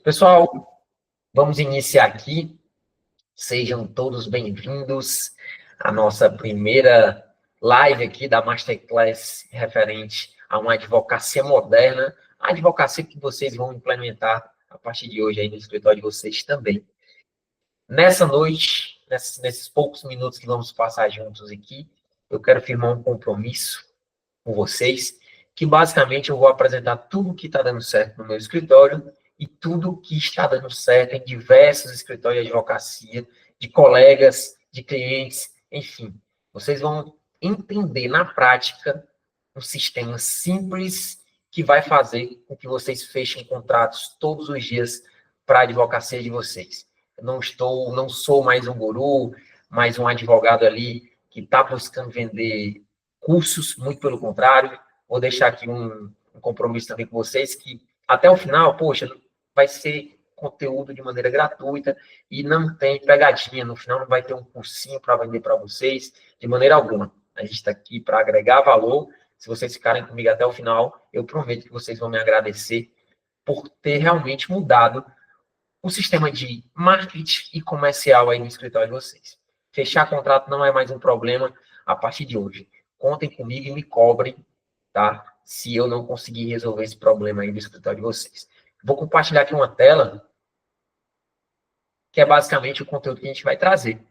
Pessoal, vamos iniciar aqui. Sejam todos bem-vindos à nossa primeira live aqui da Masterclass referente a uma advocacia moderna, a advocacia que vocês vão implementar a partir de hoje aí no escritório de vocês também. Nessa noite, nesses poucos minutos que vamos passar juntos aqui, eu quero firmar um compromisso com vocês, que basicamente eu vou apresentar tudo o que está dando certo no meu escritório e tudo o que está dando certo em diversos escritórios de advocacia, de colegas, de clientes, enfim. Vocês vão entender na prática um sistema simples que vai fazer com que vocês fechem contratos todos os dias para a advocacia de vocês. Eu não sou mais um guru, mais um advogado ali que está buscando vender cursos, muito pelo contrário. Vou deixar aqui um compromisso também com vocês, que até o final, poxa, vai ser conteúdo de maneira gratuita e não tem pegadinha. No final não vai ter um cursinho para vender para vocês, de maneira alguma. A gente está aqui para agregar valor. Se vocês ficarem comigo até o final, eu prometo que vocês vão me agradecer por ter realmente mudado o sistema de marketing e comercial aí no escritório de vocês. Fechar contrato não é mais um problema a partir de hoje. Contem comigo e me cobrem, tá? Se eu não conseguir resolver esse problema aí do escritório de vocês. Vou compartilhar aqui uma tela que é basicamente o conteúdo que a gente vai trazer.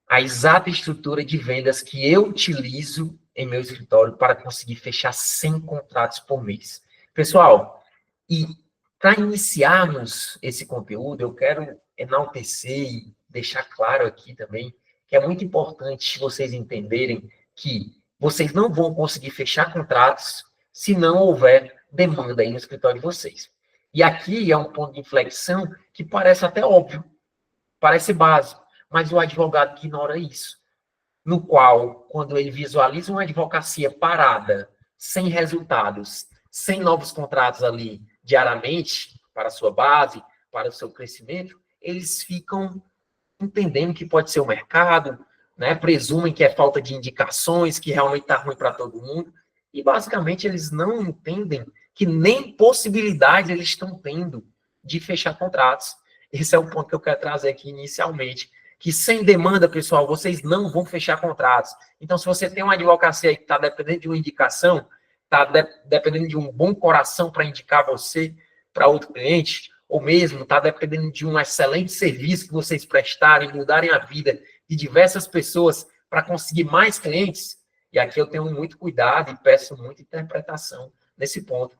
A exata estrutura de vendas que eu utilizo em meu escritório para conseguir fechar 100 contratos por mês. Pessoal, e para iniciarmos esse conteúdo, eu quero enaltecer e deixar claro aqui também que é muito importante vocês entenderem que vocês não vão conseguir fechar contratos se não houver demanda aí no escritório de vocês. E aqui é um ponto de inflexão que parece até óbvio, parece básico, mas o advogado ignora isso. No qual, quando ele visualiza uma advocacia parada, sem resultados, sem novos contratos ali diariamente, para a sua base, para o seu crescimento, eles ficam entendendo que pode ser o mercado, né? Presumem que é falta de indicações, que realmente está ruim para todo mundo, e basicamente eles não entendem que nem possibilidade eles estão tendo de fechar contratos. Esse é o ponto que eu quero trazer aqui inicialmente, que sem demanda, pessoal, vocês não vão fechar contratos. Então, se você tem uma advocacia aí que está dependendo de uma indicação, está dependendo de um bom coração para indicar você para outro cliente, ou mesmo está dependendo de um excelente serviço que vocês prestarem, mudarem a vida de diversas pessoas para conseguir mais clientes, e aqui eu tenho muito cuidado e peço muita interpretação nesse ponto.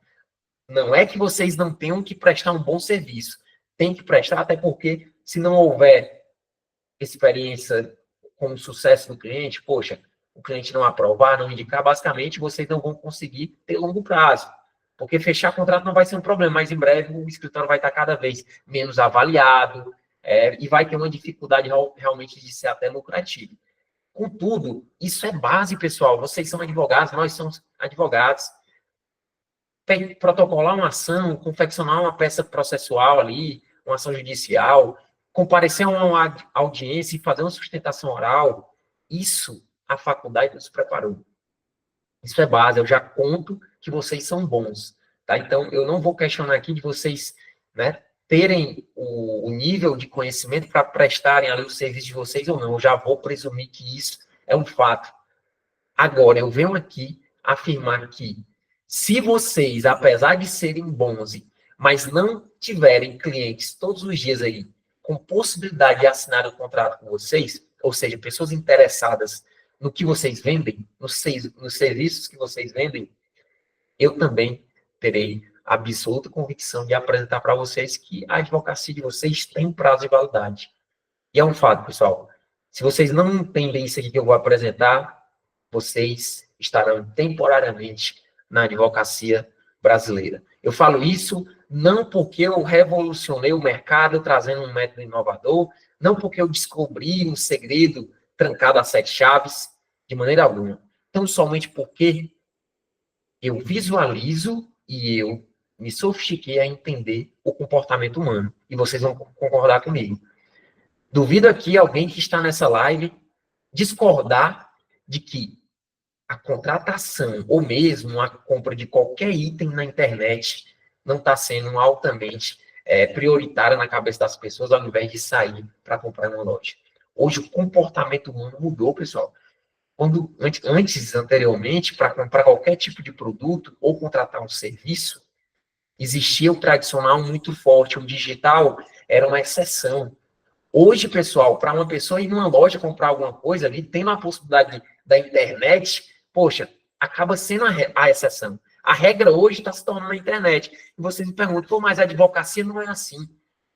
Não é que vocês não tenham que prestar um bom serviço, tem que prestar, até porque se não houver experiência com o sucesso do cliente, poxa, o cliente não aprovar, não indicar, basicamente vocês não vão conseguir ter longo prazo. Porque fechar contrato não vai ser um problema, mas em breve o escritório vai estar cada vez menos avaliado e vai ter uma dificuldade realmente de ser até lucrativo. Contudo, isso é base, pessoal. Vocês são advogados, nós somos advogados. Protocolar uma ação, confeccionar uma peça processual ali, uma ação judicial, comparecer a uma audiência e fazer uma sustentação oral, isso a faculdade nos preparou. Isso é base, eu já conto que vocês são bons, tá? Então, eu não vou questionar aqui de vocês, né, terem o nível de conhecimento para prestarem ali o serviço de vocês ou não. Eu já vou presumir que isso é um fato. Agora, eu venho aqui afirmar que se vocês, apesar de serem bons, mas não tiverem clientes todos os dias aí com possibilidade de assinar um contrato com vocês, ou seja, pessoas interessadas no que vocês vendem, nos serviços que vocês vendem, eu também terei absoluta convicção de apresentar para vocês que a advocacia de vocês tem prazo de validade. E é um fato, pessoal. Se vocês não entendem isso aqui que eu vou apresentar, vocês estarão temporariamente na advocacia brasileira. Eu falo isso não porque eu revolucionei o mercado trazendo um método inovador, não porque eu descobri um segredo trancado a 7 chaves, de maneira alguma. Então, somente porque eu visualizo e eu me sofistiquei a entender o comportamento humano. E vocês vão concordar comigo. Duvido aqui alguém que está nessa live discordar de que a contratação ou mesmo a compra de qualquer item na internet não está sendo altamente prioritária na cabeça das pessoas, ao invés de sair para comprar uma loja. Hoje, o comportamento humano mudou, pessoal. Anteriormente, para comprar qualquer tipo de produto ou contratar um serviço, existia o tradicional muito forte, o digital era uma exceção. Hoje, pessoal, para uma pessoa ir numa loja comprar alguma coisa ali, tendo a possibilidade da internet, poxa, acaba sendo a exceção. A regra hoje está se tornando a internet. E vocês me perguntam, pô, mas a advocacia não é assim.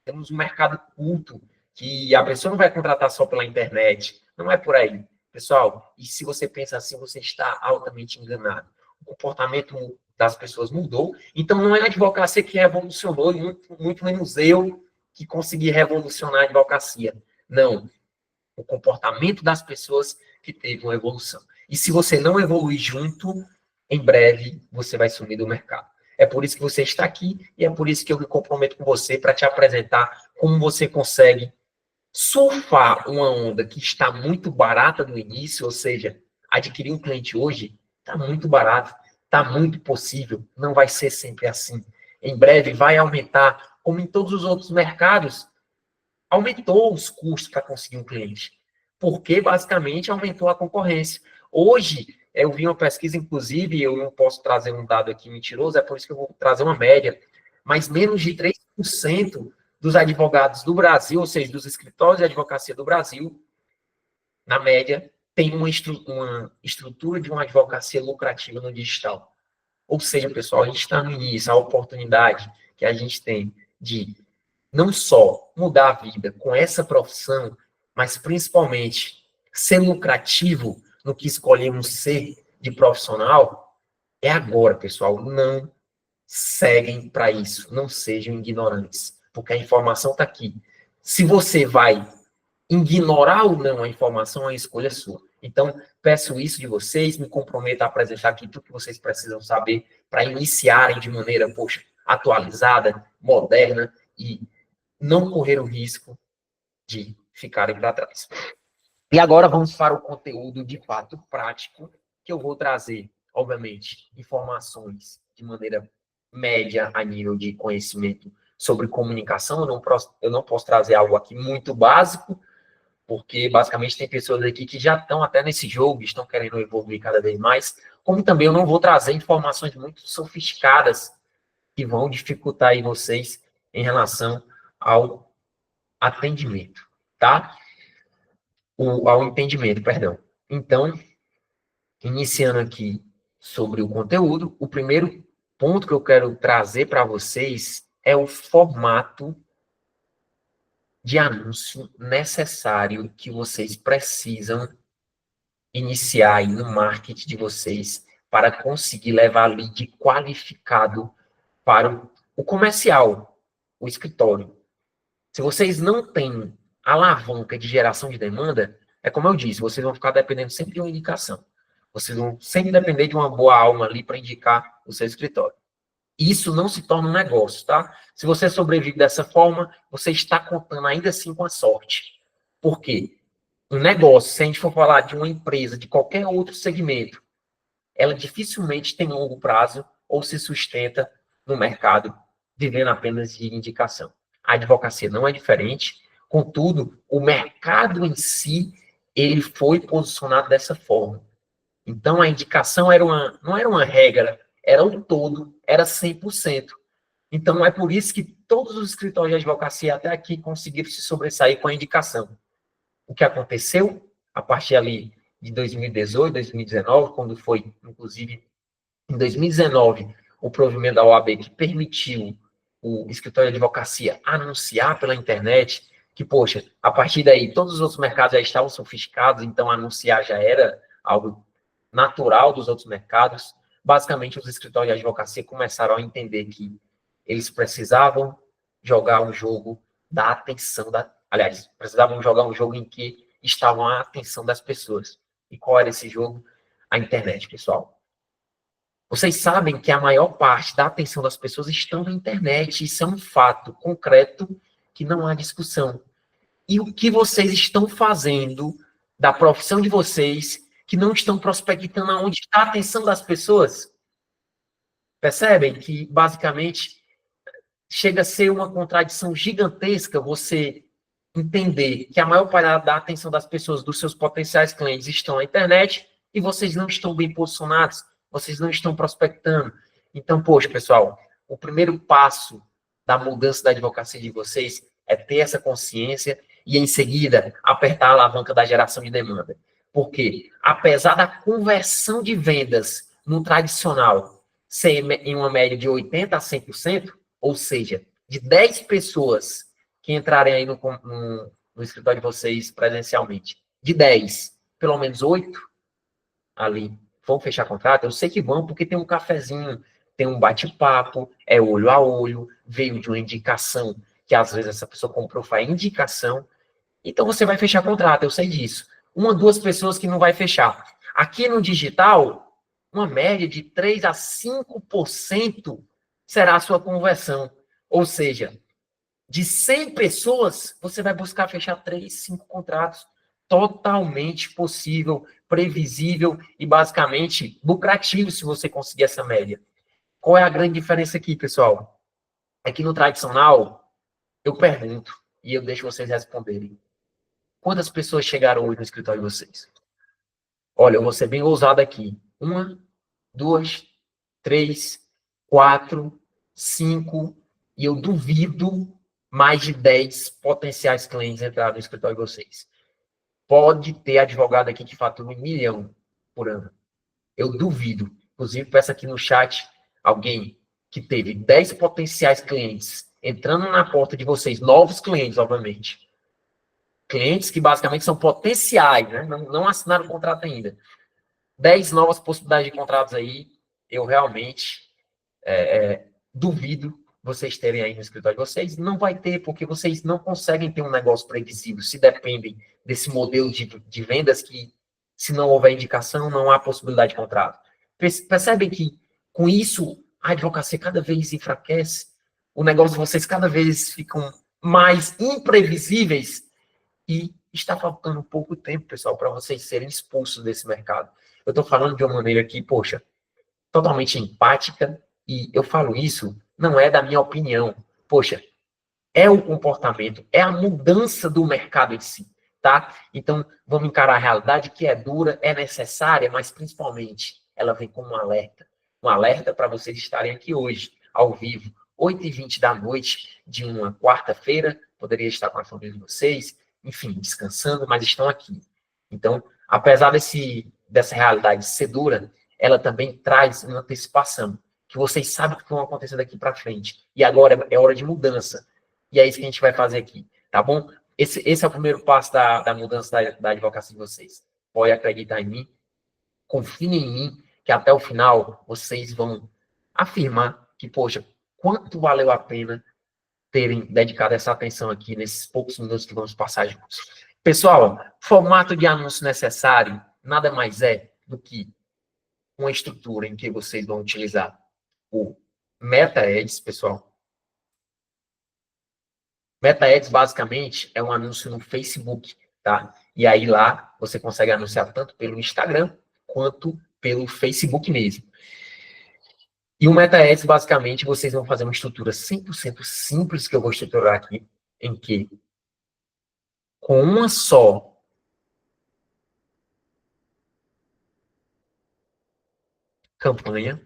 Temos um mercado culto, que a pessoa não vai contratar só pela internet. Não é por aí. Pessoal, e se você pensa assim, você está altamente enganado. O comportamento das pessoas mudou. Então, não é a advocacia que revolucionou, e muito menos eu que consegui revolucionar a advocacia. Não. O comportamento das pessoas que teve uma evolução. E se você não evoluir junto, em breve você vai sumir do mercado. É por isso que você está aqui e é por isso que eu me comprometo com você para te apresentar como você consegue surfar uma onda que está muito barata no início, ou seja, adquirir um cliente hoje está muito barato, está muito possível, não vai ser sempre assim. Em breve vai aumentar, como em todos os outros mercados, aumentou os custos para conseguir um cliente, porque basicamente aumentou a concorrência. Hoje, eu vi uma pesquisa, inclusive, eu não posso trazer um dado aqui mentiroso, é por isso que eu vou trazer uma média, mas menos de 3% dos advogados do Brasil, ou seja, dos escritórios de advocacia do Brasil, na média, tem uma estrutura de uma advocacia lucrativa no digital. Ou seja, pessoal, a gente está no início, a oportunidade que a gente tem de não só mudar a vida com essa profissão, mas principalmente ser lucrativo no que escolhemos ser de profissional, é agora, pessoal. Não seguem para isso, não sejam ignorantes, porque a informação está aqui. Se você vai ignorar ou não a informação, é a escolha sua. Então, peço isso de vocês, me comprometo a apresentar aqui tudo que vocês precisam saber para iniciarem de maneira, poxa, atualizada, moderna e não correr o risco de ficarem para trás. E agora vamos para o conteúdo de fato prático, que eu vou trazer, obviamente, informações de maneira média a nível de conhecimento sobre comunicação. Eu não posso trazer algo aqui muito básico, porque basicamente tem pessoas aqui que já estão até nesse jogo, estão querendo evoluir cada vez mais, como também eu não vou trazer informações muito sofisticadas que vão dificultar aí vocês em relação ao atendimento, tá? Ao entendimento, perdão. Então, iniciando aqui sobre o conteúdo, o primeiro ponto que eu quero trazer para vocês é o formato de anúncio necessário que vocês precisam iniciar aí no marketing de vocês para conseguir levar lead qualificado para o comercial, o escritório. Se vocês não têm alavanca de geração de demanda, é como eu disse, vocês vão ficar dependendo sempre de uma indicação. Vocês vão sempre depender de uma boa alma ali para indicar o seu escritório. Isso não se torna um negócio, tá? Se você sobrevive dessa forma, você está contando ainda assim com a sorte. Por quê? Um negócio, se a gente for falar de uma empresa, de qualquer outro segmento, ela dificilmente tem longo prazo ou se sustenta no mercado vivendo apenas de indicação. A advocacia não é diferente, contudo, o mercado em si, ele foi posicionado dessa forma. Então, a indicação não era uma regra, era o todo, era 100%. Então, é por isso que todos os escritórios de advocacia até aqui conseguiram se sobressair com a indicação. O que aconteceu a partir ali de 2018, 2019, quando foi, inclusive, em 2019, o provimento da OAB que permitiu o escritório de advocacia anunciar pela internet, que, poxa, a partir daí todos os outros mercados já estavam sofisticados, então anunciar já era algo natural dos outros mercados. Basicamente, os escritórios de advocacia começaram a entender que eles precisavam jogar um jogo da atenção, aliás, precisavam jogar um jogo em que estavam a atenção das pessoas. E qual era esse jogo? A internet, pessoal. Vocês sabem que a maior parte da atenção das pessoas estão na internet. Isso é um fato concreto que não há discussão. E o que vocês estão fazendo da profissão de vocês que não estão prospectando aonde está a atenção das pessoas? Percebem que, basicamente, chega a ser uma contradição gigantesca você entender que a maior parte da atenção das pessoas, dos seus potenciais clientes, estão na internet e vocês não estão bem posicionados, vocês não estão prospectando. Então, poxa, pessoal, o primeiro passo da mudança da advocacia de vocês é ter essa consciência e, em seguida, apertar a alavanca da geração de demanda. Porque, apesar da conversão de vendas no tradicional ser em uma média de 80% a 100%, ou seja, de 10 pessoas que entrarem aí no escritório de vocês presencialmente, de 10, pelo menos 8 ali vão fechar contrato. Eu sei que vão, porque tem um cafezinho, tem um bate-papo, é olho a olho, veio de uma indicação, que às vezes essa pessoa comprou, foi a indicação. Então você vai fechar contrato, eu sei disso. Uma, duas pessoas que não vai fechar. Aqui no digital, uma média de 3 a 5% será a sua conversão. Ou seja, de 100 pessoas, você vai buscar fechar 3, 5 contratos. Totalmente possível, previsível e basicamente lucrativo se você conseguir essa média. Qual é a grande diferença aqui, pessoal? É que no tradicional, eu pergunto e eu deixo vocês responderem. Quantas pessoas chegaram hoje no escritório de vocês? Olha, eu vou ser bem ousado aqui. 1, 2, 3, 4, 5, e eu duvido mais de 10 potenciais clientes entrarem no escritório de vocês. Pode ter advogado aqui que fatura 1 milhão por ano. Eu duvido. Inclusive, peço aqui no chat alguém que teve 10 potenciais clientes entrando na porta de vocês, novos clientes, obviamente. Clientes que basicamente são potenciais, né? Não assinaram o contrato ainda. 10 novas possibilidades de contratos aí, eu realmente duvido vocês terem aí no escritório de vocês. Não vai ter, porque vocês não conseguem ter um negócio previsível, se dependem desse modelo de vendas que, se não houver indicação, não há possibilidade de contrato. Percebem que, com isso, a advocacia cada vez enfraquece, o negócio de vocês cada vez ficam mais imprevisíveis e está faltando pouco tempo, pessoal, para vocês serem expulsos desse mercado. Eu estou falando de uma maneira aqui, poxa, totalmente empática, e eu falo isso, não é da minha opinião. Poxa, é o comportamento, é a mudança do mercado em si, tá? Então, vamos encarar a realidade que é dura, é necessária, mas principalmente ela vem como um alerta para vocês estarem aqui hoje, ao vivo, 8h20 da noite de uma quarta-feira, poderia estar com a família de vocês, enfim, descansando, mas estão aqui. Então, apesar dessa realidade ser dura, ela também traz uma antecipação, que vocês sabem o que vai acontecer daqui para frente. E agora é hora de mudança. E é isso que a gente vai fazer aqui, tá bom? Esse é o primeiro passo da mudança da advocacia de vocês. Pode acreditar em mim, confiem em mim, que até o final vocês vão afirmar que, poxa, quanto valeu a pena terem dedicado essa atenção aqui nesses poucos minutos que vamos passar juntos. Pessoal, formato de anúncio necessário nada mais é do que uma estrutura em que vocês vão utilizar o Meta Ads, pessoal. Meta Ads, basicamente, é um anúncio no Facebook, tá? E aí lá você consegue anunciar tanto pelo Instagram quanto pelo Facebook mesmo. E o Meta Ads, basicamente, vocês vão fazer uma estrutura 100% simples, que eu vou estruturar aqui, em que, com uma só campanha,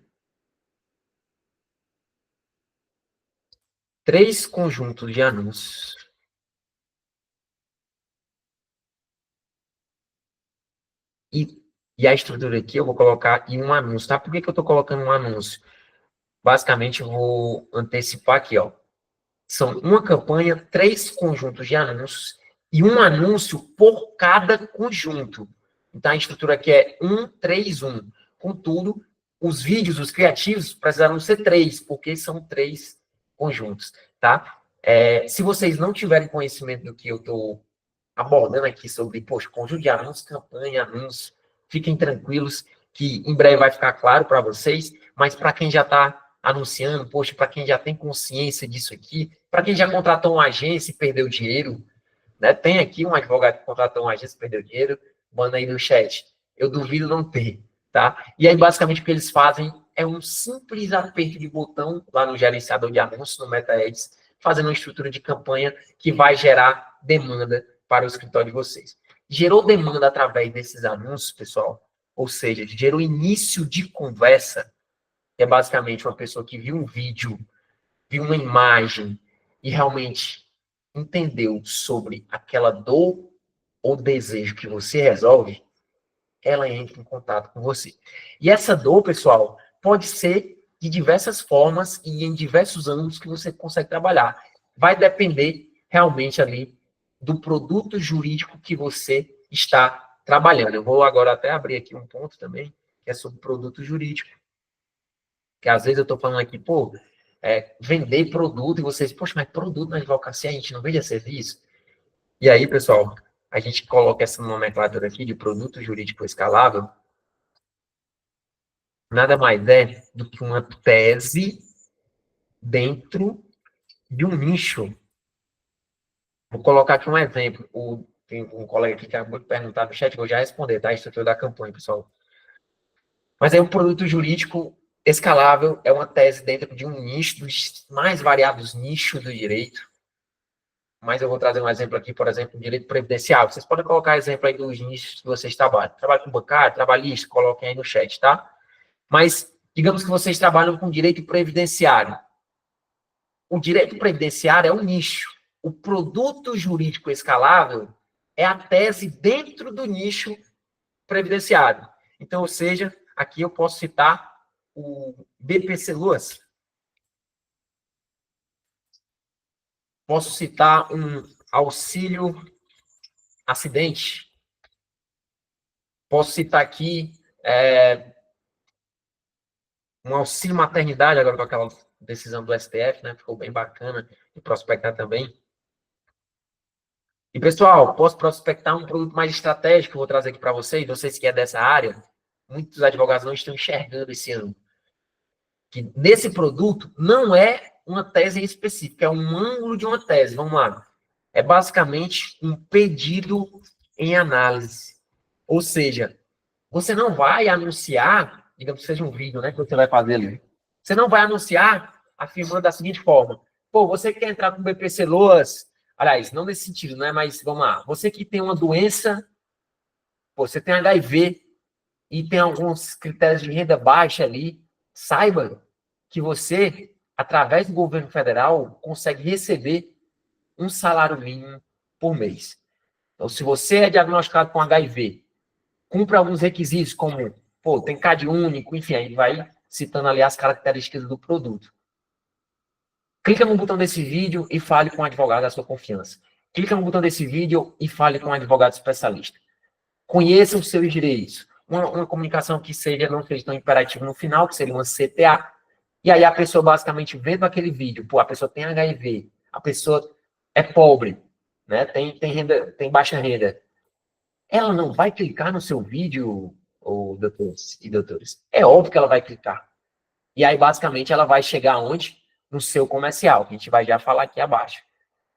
3 conjuntos de anúncios, e a estrutura aqui eu vou colocar em um anúncio, tá? Por que eu estou colocando um anúncio? Basicamente, eu vou antecipar aqui, ó. São uma campanha, 3 conjuntos de anúncios e um anúncio por cada conjunto. Então, a estrutura aqui é 1, 3, 1. Contudo, os vídeos, os criativos, precisaram ser 3, porque são 3 conjuntos, tá? Se vocês não tiverem conhecimento do que eu estou abordando aqui sobre, poxa, conjunto de anúncios, campanha, anúncio, fiquem tranquilos que em breve vai ficar claro para vocês, mas para quem já está anunciando, poxa, para quem já tem consciência disso aqui, para quem já contratou uma agência e perdeu dinheiro, né? Tem aqui um advogado que contratou uma agência e perdeu dinheiro, manda aí no chat. Eu duvido não ter, tá? E aí, basicamente, o que eles fazem é um simples aperto de botão lá no gerenciador de anúncios, no MetaAds, fazendo uma estrutura de campanha que vai gerar demanda para o escritório de vocês. Gerou demanda através desses anúncios, pessoal, ou seja, gerou início de conversa, que é basicamente uma pessoa que viu um vídeo, viu uma imagem e realmente entendeu sobre aquela dor ou desejo que você resolve, ela entra em contato com você. E essa dor, pessoal, pode ser de diversas formas e em diversos ângulos que você consegue trabalhar. Vai depender realmente ali do produto jurídico que você está trabalhando. Eu vou agora até abrir aqui um ponto também, que é sobre produto jurídico. Que às vezes eu estou falando aqui, pô, vender produto, e vocês, poxa, mas produto na advocacia a gente não vende serviço? E aí, pessoal, a gente coloca essa nomenclatura aqui de produto jurídico escalável, nada mais é do que uma tese dentro de um nicho. Vou colocar aqui um exemplo. Tem um colega aqui que acabou de perguntar no chat, vou já responder, tá? A estrutura da campanha, pessoal. Mas aí um produto jurídico escalável é uma tese dentro de um nicho, dos mais variados nichos do direito. Mas eu vou trazer um exemplo aqui, por exemplo, direito previdenciário. Vocês podem colocar exemplo aí dos nichos que vocês trabalham. Trabalho com bancário, trabalhista, coloquem aí no chat, tá? Mas, digamos que vocês trabalham com direito previdenciário. O direito previdenciário é um nicho. O produto jurídico escalável é a tese dentro do nicho previdenciário. Então, ou seja, aqui eu posso citar o BPC Loas. Posso citar um auxílio acidente. Posso citar aqui um auxílio maternidade, agora com aquela decisão do STF, né? Ficou bem bacana de prospectar também. E, pessoal, posso prospectar um produto mais estratégico que eu vou trazer aqui para vocês que é dessa área. Muitos advogados não estão enxergando esse ano. Que nesse produto não é uma tese específica, é um ângulo de uma tese. Vamos lá. É basicamente um pedido em análise. Ou seja, você não vai anunciar, digamos que seja um vídeo, né, que você vai fazer ali. Você não vai anunciar afirmando da seguinte forma: pô, você que quer entrar com o BPC Loas, aliás, não nesse sentido, né, mas vamos lá. Você que tem uma doença, pô, você tem HIV e tem alguns critérios de renda baixa ali, saiba que você, através do governo federal, consegue receber um salário mínimo por mês. Então, se você é diagnosticado com HIV, cumpre alguns requisitos, como, pô, tem CAD único, enfim, aí vai citando ali as características do produto. Clica no botão desse vídeo e fale com um advogado da sua confiança. Clica no botão desse vídeo e fale com um advogado especialista. Conheça os seus direitos. Uma comunicação que seja, não seja tão imperativa no final, que seria uma CTA. E aí a pessoa basicamente vendo aquele vídeo, pô, a pessoa tem HIV, a pessoa é pobre, né? Tem baixa renda. Ela não vai clicar no seu vídeo, ou doutores e doutores. É óbvio que ela vai clicar. E aí, basicamente, ela vai chegar onde? No seu comercial, que a gente vai já falar aqui abaixo,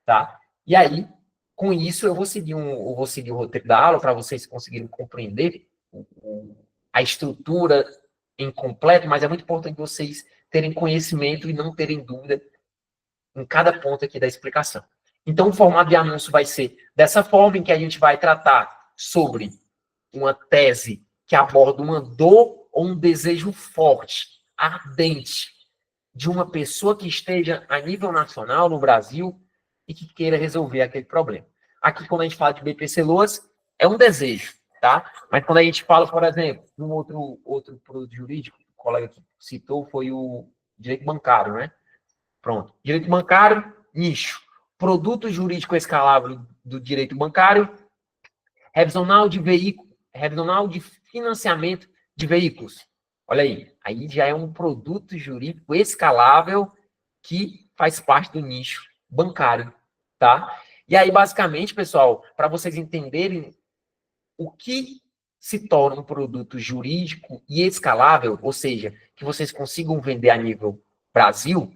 tá? E aí, com isso, eu vou seguir o roteiro da aula para vocês conseguirem compreender a estrutura em completo, mas é muito importante vocês terem conhecimento e não terem dúvida em cada ponto aqui da explicação. Então, o formato de anúncio vai ser dessa forma, em que a gente vai tratar sobre uma tese que aborda uma dor ou um desejo forte, ardente, de uma pessoa que esteja a nível nacional no Brasil e que queira resolver aquele problema. Aqui, quando a gente fala de BPC Loas, é um desejo, tá? Mas quando a gente fala, por exemplo, de um outro produto jurídico, o colega que citou foi o direito bancário, né? Pronto. Direito bancário, nicho. Produto jurídico escalável do direito bancário, revisional de financiamento de veículos. Olha aí já é um produto jurídico escalável que faz parte do nicho bancário, tá? E aí, basicamente, pessoal, para vocês entenderem o que se torna um produto jurídico e escalável, ou seja, que vocês consigam vender a nível Brasil,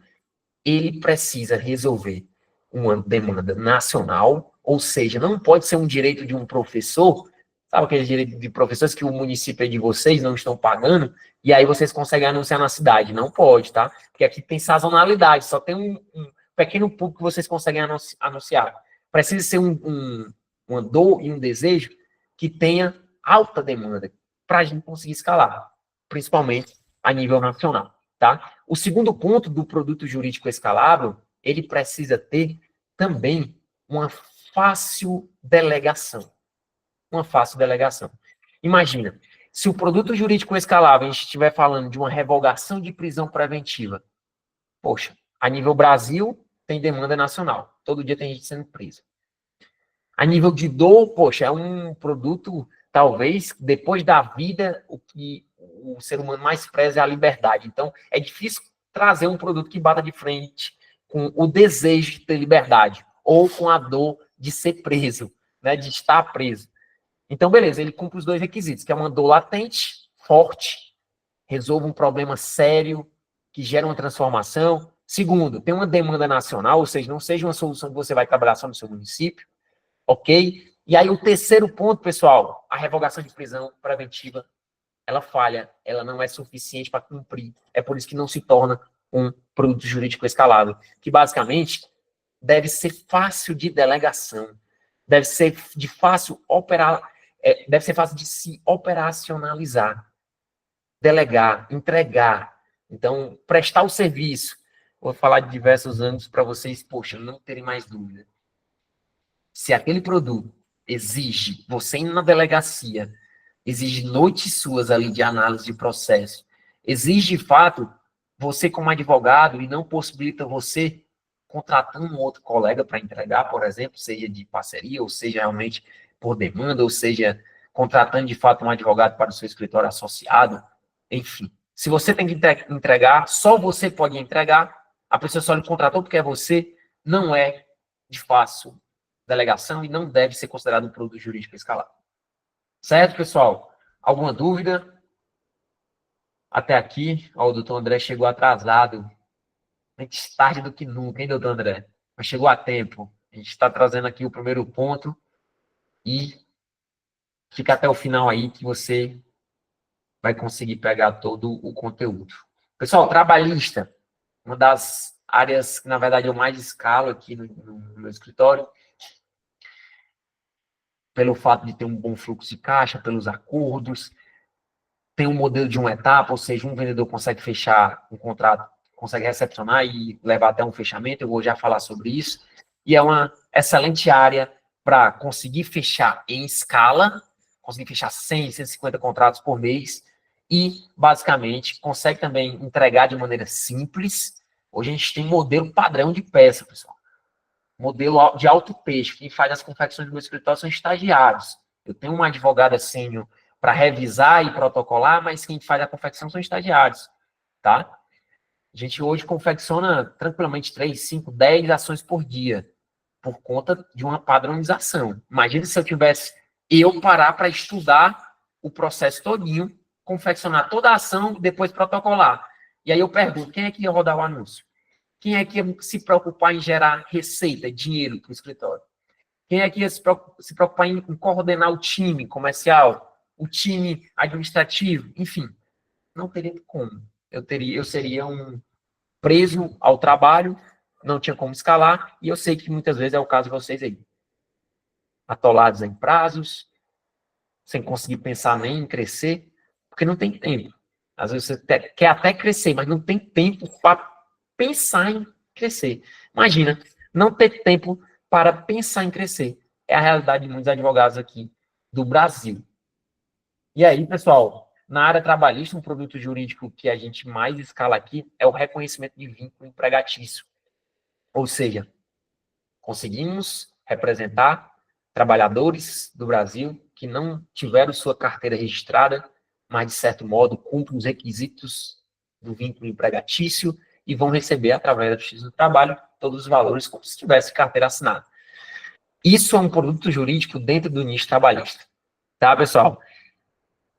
ele precisa resolver uma demanda nacional, ou seja, não pode ser um direito de um professor Sabe aquele direito de professores que o município é de vocês, não estão pagando, e aí vocês conseguem anunciar na cidade? Não pode, tá? Porque aqui tem sazonalidade, só tem um pequeno público que vocês conseguem anunciar. Precisa ser uma dor e um desejo que tenha alta demanda para a gente conseguir escalar, principalmente a nível nacional, tá? O segundo ponto do produto jurídico escalável, ele precisa ter também uma fácil delegação. Uma fácil delegação. Imagina, se o produto jurídico escalável a gente estiver falando de uma revogação de prisão preventiva, poxa, a nível Brasil tem demanda nacional. Todo dia tem gente sendo presa. A nível de dor, poxa, é um produto, talvez, depois da vida, o que o ser humano mais preza é a liberdade. Então, é difícil trazer um produto que bata de frente com o desejo de ter liberdade, ou com a dor de ser preso, né, de estar preso. Então, beleza, ele cumpre os dois requisitos, que é uma dor latente, forte, resolve um problema sério, que gera uma transformação. Segundo, tem uma demanda nacional, ou seja, não seja uma solução que você vai trabalhar só no seu município, ok? E aí o terceiro ponto, pessoal, a revogação de prisão preventiva, ela falha, ela não é suficiente para cumprir. É por isso que não se torna um produto jurídico escalável, que basicamente deve ser fácil de delegação, deve ser de fácil deve ser fácil de se operacionalizar, delegar, entregar. Então, prestar o serviço. Vou falar de diversos ângulos para vocês, poxa, não terem mais dúvida. Se aquele produto exige você ir na delegacia, exige noites suas ali de análise de processo, exige, de fato, você como advogado e não possibilita você contratando um outro colega para entregar, por exemplo, seja de parceria, ou seja realmente por demanda, ou seja contratando de fato um advogado para o seu escritório associado, enfim. Se você tem que entregar, só você pode entregar, a pessoa só lhe contratou porque é você, não é de fácil delegação e não deve ser considerado um produto jurídico escalável. Certo, pessoal? Alguma dúvida? Até aqui, ó, o doutor André chegou atrasado. Antes tarde do que nunca, hein, doutor André? Mas chegou a tempo. A gente está trazendo aqui o primeiro ponto e fica até o final aí que você vai conseguir pegar todo o conteúdo. Pessoal, trabalhista, uma das áreas que, na verdade, eu mais escalo aqui no meu escritório, pelo fato de ter um bom fluxo de caixa, pelos acordos, tem um modelo de uma etapa, ou seja, um vendedor consegue fechar um contrato, consegue recepcionar e levar até um fechamento, eu vou já falar sobre isso, e é uma excelente área para conseguir fechar em escala, conseguir fechar 100, 150 contratos por mês, e, basicamente, consegue também entregar de maneira simples. Hoje a gente tem modelo padrão de peça, pessoal. Modelo de alto peixe. Quem faz as confecções do meu escritório são estagiários. Eu tenho uma advogada sênior para revisar e protocolar, mas quem faz a confecção são estagiários, tá? A gente hoje confecciona tranquilamente 3, 5, 10 ações por dia, por conta de uma padronização. Imagina se eu tivesse eu parar para estudar o processo todinho, confeccionar toda a ação, depois protocolar. E aí eu pergunto, quem é que ia rodar o anúncio? Quem é que ia se preocupar em gerar receita, dinheiro para o escritório? Quem é que ia se preocupar em coordenar o time comercial, o time administrativo? Enfim, não teria como. Eu seria um preso ao trabalho, não tinha como escalar, e eu sei que muitas vezes é o caso de vocês aí. Atolados em prazos, sem conseguir pensar nem em crescer, porque não tem tempo. Às vezes você quer até crescer, mas não tem tempo para pensar em crescer. Imagina, não ter tempo para pensar em crescer. É a realidade de muitos advogados aqui do Brasil. E aí, pessoal, na área trabalhista, um produto jurídico que a gente mais escala aqui é o reconhecimento de vínculo empregatício. Ou seja, conseguimos representar trabalhadores do Brasil que não tiveram sua carteira registrada, mas, de certo modo, cumprem os requisitos do vínculo empregatício e vão receber, através da Justiça do Trabalho, todos os valores como se tivesse carteira assinada. Isso é um produto jurídico dentro do nicho trabalhista. Tá, pessoal?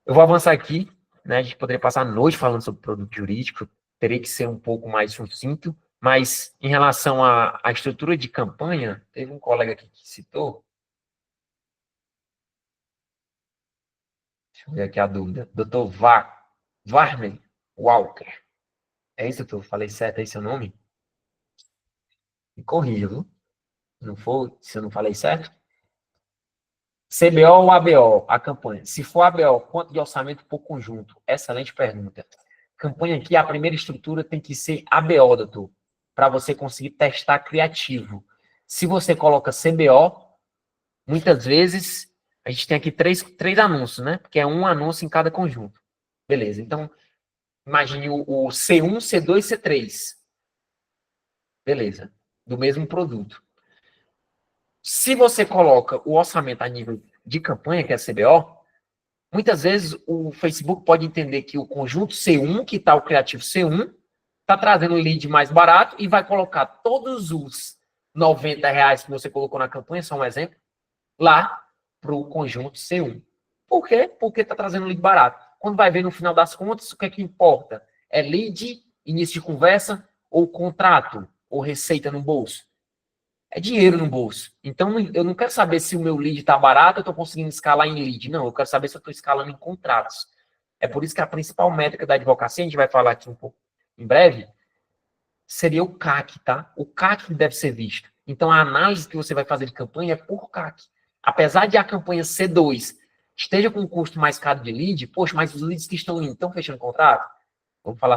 Eu vou avançar aqui, né? A gente poderia passar a noite falando sobre produto jurídico, teria que ser um pouco mais sucinto, mas em relação à estrutura de campanha, teve um colega aqui que citou, Deixa eu ver aqui a dúvida. Doutor Warner Walker. É isso, doutor? Falei certo aí seu nome? Me corrija, viu? Não for, se eu não falei certo? CBO ou ABO, a campanha? Se for ABO, quanto de orçamento por conjunto? Excelente pergunta. Campanha aqui, a primeira estrutura tem que ser ABO, doutor, para você conseguir testar criativo. Se você coloca CBO, muitas vezes, a gente tem aqui três anúncios, né? Porque é um anúncio em cada conjunto. Beleza, então, imagine o C1, C2, C3. Beleza, do mesmo produto. Se você coloca o orçamento a nível de campanha, que é CBO, muitas vezes o Facebook pode entender que o conjunto C1, que está o criativo C1, está trazendo um lead mais barato e vai colocar todos os R$ 90 que você colocou na campanha, só um exemplo, lá para o conjunto C1. Por quê? Porque está trazendo lead barato. Quando vai ver no final das contas, o que é que importa? É lead, início de conversa, ou contrato, ou receita no bolso? É dinheiro no bolso. Então, eu não quero saber se o meu lead está barato, eu estou conseguindo escalar em lead. Não, eu quero saber se eu estou escalando em contratos. É por isso que a principal métrica da advocacia, a gente vai falar aqui um pouco em breve, seria o CAC, tá? O CAC que deve ser visto. Então, a análise que você vai fazer de campanha é por CAC. Apesar de a campanha C2 esteja com um custo mais caro de lead, poxa, mas os leads que estão indo, estão fechando contrato? Vamos falar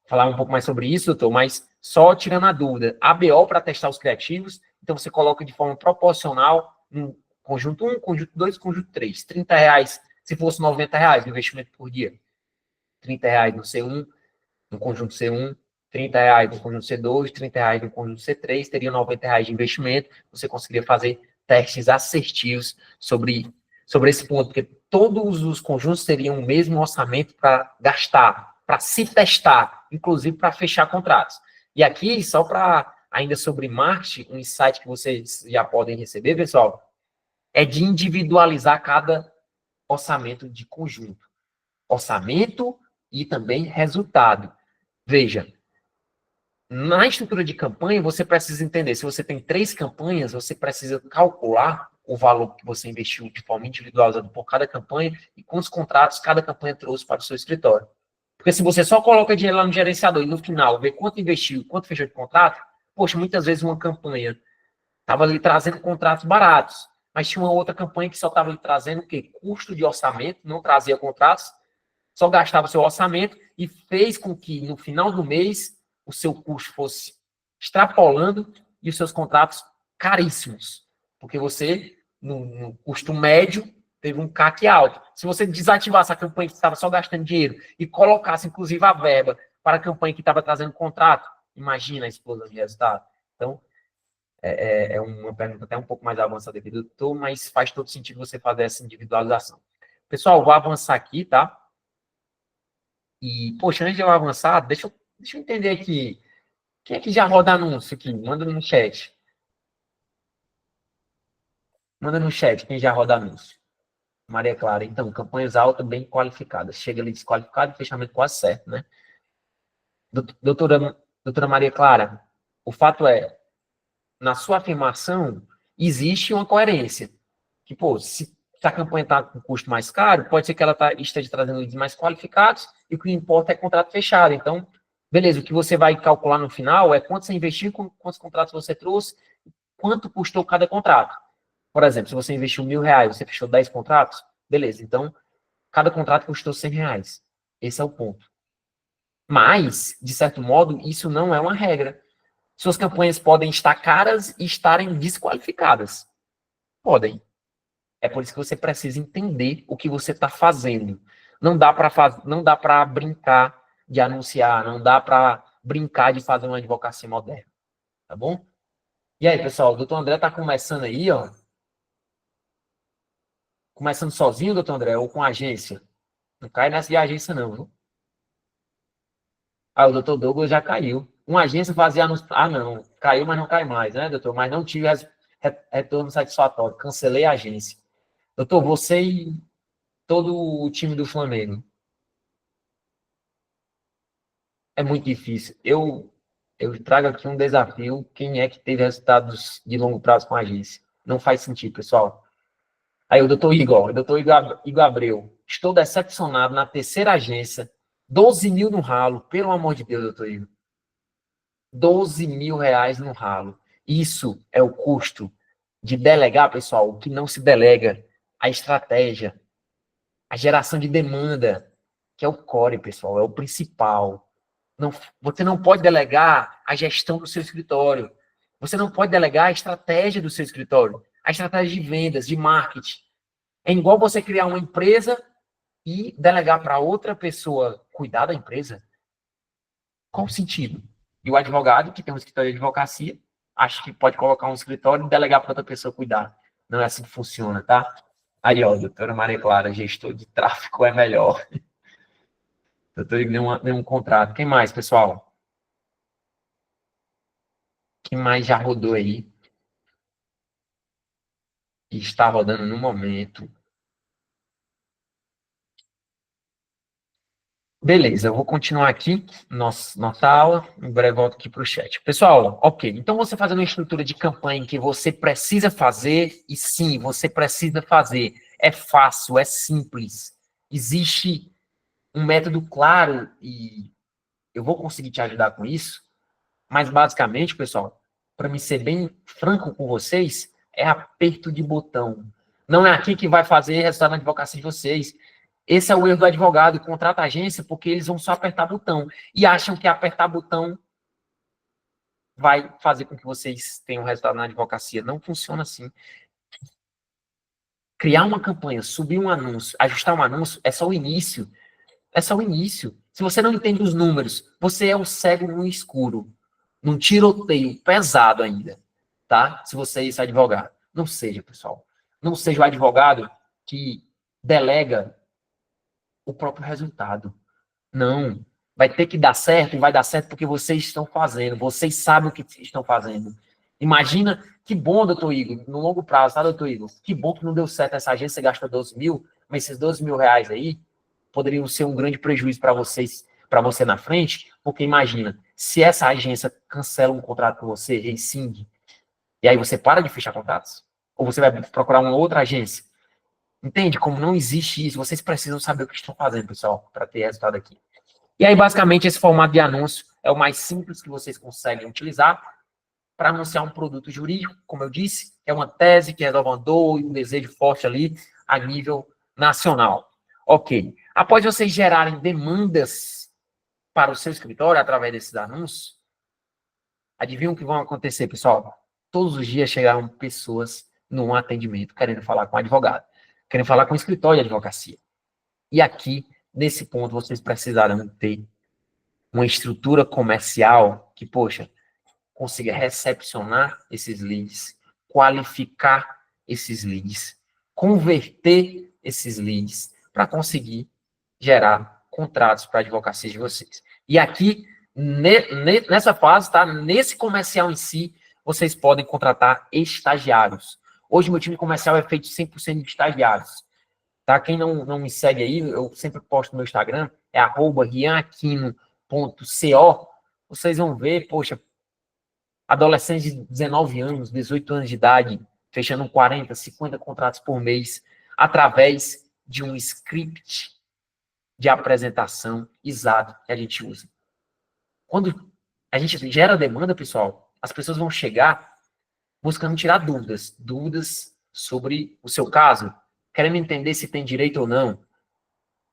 falar um pouco mais sobre isso, doutor, mas só tirando a dúvida. ABO para testar os criativos, então você coloca de forma proporcional no conjunto 1, conjunto 2, conjunto 3. R$ 30, se fosse R$ 90 de investimento por dia. R$ 30 no C1, no conjunto C1, R$ 30 no conjunto C2, R$ 30 no conjunto C3, teria R$ 90 de investimento, você conseguiria fazer testes assertivos sobre esse ponto, porque todos os conjuntos teriam o mesmo orçamento para gastar, para se testar, inclusive para fechar contratos. E aqui, só para ainda sobre marketing, um insight que vocês já podem receber, pessoal, é de individualizar cada orçamento de conjunto. Orçamento e também resultado. Veja, na estrutura de campanha, você precisa entender, se você tem 3 campanhas, você precisa calcular o valor que você investiu de forma individualizada por cada campanha e quantos contratos cada campanha trouxe para o seu escritório. Porque se você só coloca dinheiro lá no gerenciador e no final vê quanto investiu, quanto fechou de contrato, poxa, muitas vezes uma campanha estava ali trazendo contratos baratos, mas tinha uma outra campanha que só estava ali trazendo o quê? Custo de orçamento, não trazia contratos, só gastava seu orçamento e fez com que no final do mês o seu custo fosse extrapolando e os seus contratos caríssimos. Porque você, no custo médio, teve um CAC alto. Se você desativasse a campanha que estava só gastando dinheiro e colocasse, inclusive, a verba para a campanha que estava trazendo contrato, imagina a explosão de resultado. Então, é uma pergunta até um pouco mais avançada aqui do doutor, mas faz todo sentido você fazer essa individualização. Pessoal, vou avançar aqui, tá? E, poxa, antes de eu avançar, deixa eu entender aqui. Quem é que já roda anúncio aqui? Manda no chat. Manda no chat quem já roda anúncio. Maria Clara, então, campanhas altas, bem qualificadas. Chega ali desqualificado, fechamento quase certo, né? Doutora Maria Clara, o fato é, na sua afirmação, existe uma coerência. Que, pô, se a campanha está com custo mais caro, pode ser que ela esteja trazendo leads mais qualificados e o que importa é contrato fechado. Então, beleza, o que você vai calcular no final é quanto você investiu, quantos contratos você trouxe, quanto custou cada contrato. Por exemplo, se você investiu R$ 1.000, você fechou 10 contratos, beleza, então cada contrato custou R$ 100. Esse é o ponto. Mas, de certo modo, isso não é uma regra. Suas campanhas podem estar caras e estarem desqualificadas. Podem. É por isso que você precisa entender o que você está fazendo. Não dá para brincar de anunciar, não dá para brincar de fazer uma advocacia moderna, tá bom? E aí, pessoal, o doutor André está começando aí, ó. Começando sozinho, doutor André, ou com agência? Não cai nessa de agência, não, viu? Ah, o doutor Douglas já caiu. Uma agência fazia anúncio. Ah, não. Caiu, mas não cai mais, né, doutor? Mas não tive retorno satisfatório. Cancelei a agência. Doutor, você e todo o time do Flamengo. É muito difícil. Eu trago aqui um desafio. Quem é que teve resultados de longo prazo com a agência? Não faz sentido, pessoal. Aí o doutor Igor Abreu, estou decepcionado na terceira agência, 12 mil no ralo, pelo amor de Deus, doutor Igor. 12 mil reais no ralo. Isso é o custo de delegar, pessoal, o que não se delega, a estratégia, a geração de demanda, que é o core, pessoal, é o principal. Não, você não pode delegar a gestão do seu escritório. Você não pode delegar a estratégia do seu escritório, a estratégia de vendas, de marketing. É igual você criar uma empresa e delegar para outra pessoa cuidar da empresa. Qual o sentido? E o advogado, que tem um escritório de advocacia, acha que pode colocar um escritório e delegar para outra pessoa cuidar. Não é assim que funciona, tá? Aí, ó, doutora Maria Clara, gestor de tráfego é melhor. Doutor, nenhum contrato. Quem mais, pessoal? Quem mais já rodou aí? E está rodando no momento. Beleza, eu vou continuar aqui nossa aula, em breve volto aqui para o chat. Pessoal, ok, então você fazendo uma estrutura de campanha que você precisa fazer, e sim, você precisa fazer, é fácil, é simples, existe um método claro e eu vou conseguir te ajudar com isso, mas basicamente, pessoal, para me ser bem franco com vocês, é aperto de botão. Não é aqui que vai fazer resultado na advocacia de vocês. Esse é o erro do advogado, contrata a agência porque eles vão só apertar botão e acham que apertar botão vai fazer com que vocês tenham resultado na advocacia. Não funciona assim. Criar uma campanha, subir um anúncio, ajustar um anúncio, é só o início. É só o início. Se você não entende os números, você é um cego no escuro, num tiroteio pesado ainda, tá? Se você é esse advogado. Não seja, pessoal. Não seja o advogado que delega o próprio resultado. Não. Vai ter que dar certo e vai dar certo porque vocês estão fazendo. Vocês sabem o que estão fazendo. Imagina, que bom, doutor Igor, no longo prazo, tá, doutor Igor? Que bom que não deu certo essa agência, você gastou 12 mil, mas esses 12 mil reais aí poderiam ser um grande prejuízo para vocês, para você na frente, porque imagina, se essa agência cancela um contrato com você, rescinde, e aí você para de fechar contratos, ou você vai procurar uma outra agência. Entende? Como não existe isso, vocês precisam saber o que estão fazendo, pessoal, para ter resultado aqui. E aí, basicamente, esse formato de anúncio é o mais simples que vocês conseguem utilizar para anunciar um produto jurídico, como eu disse, é uma tese que resolve uma dor e um desejo forte ali a nível nacional. Ok. Após vocês gerarem demandas para o seu escritório através desses anúncios, adivinham o que vão acontecer, pessoal? Todos os dias chegaram pessoas num atendimento querendo falar com o advogado, querendo falar com o escritório de advocacia. E aqui, nesse ponto, vocês precisarão ter uma estrutura comercial que, poxa, consiga recepcionar esses leads, qualificar esses leads, converter esses leads para conseguir gerar contratos para a advocacia de vocês. E aqui, nessa fase, tá? Nesse comercial em si, vocês podem contratar estagiários. Hoje, meu time comercial é feito 100% de estagiários. Tá? Quem não me segue aí, eu sempre posto no meu Instagram, é @rianaquino.co. Vocês vão ver, poxa, adolescentes de 19 anos, 18 anos de idade, fechando 40, 50 contratos por mês, através de um script de apresentação exato que a gente usa. Quando a gente gera demanda, pessoal, as pessoas vão chegar buscando tirar dúvidas sobre o seu caso, querendo entender se tem direito ou não,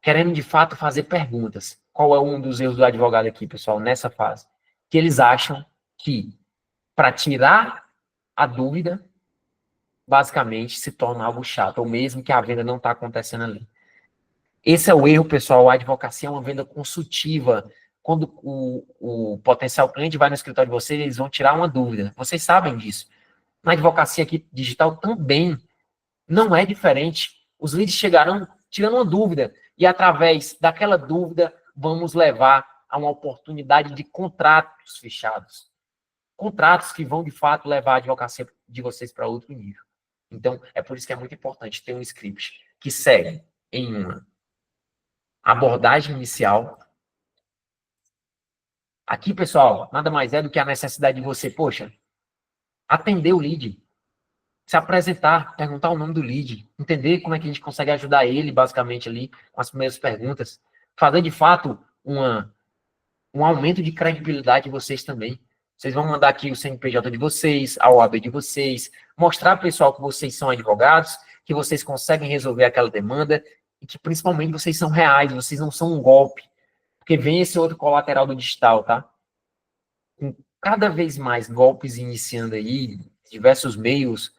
querendo de fato fazer perguntas. Qual é um dos erros do advogado aqui, pessoal, nessa fase? Que eles acham que para tirar a dúvida, basicamente se torna algo chato, ou mesmo que a venda não está acontecendo ali. Esse é o erro, pessoal. A advocacia é uma venda consultiva. Quando o potencial cliente vai no escritório de vocês, eles vão tirar uma dúvida. Vocês sabem disso. Na advocacia aqui digital também não é diferente. Os leads chegarão tirando uma dúvida e através daquela dúvida vamos levar a uma oportunidade de contratos fechados. Contratos que vão de fato levar a advocacia de vocês para outro nível. Então, é por isso que é muito importante ter um script que segue em uma abordagem inicial. Aqui, pessoal, nada mais é do que a necessidade de você, poxa, atender o lead. se apresentar, perguntar o nome do lead, entender como é que a gente consegue ajudar ele, basicamente, ali, com as primeiras perguntas, fazer, de fato, um aumento de credibilidade de vocês também. Vocês vão mandar aqui o CNPJ de vocês, a OAB de vocês, mostrar ao pessoal que vocês são advogados, que vocês conseguem resolver aquela demanda e que, principalmente, vocês são reais, vocês não são um golpe. Porque vem esse outro colateral do digital, tá? Com cada vez mais golpes iniciando aí, diversos meios,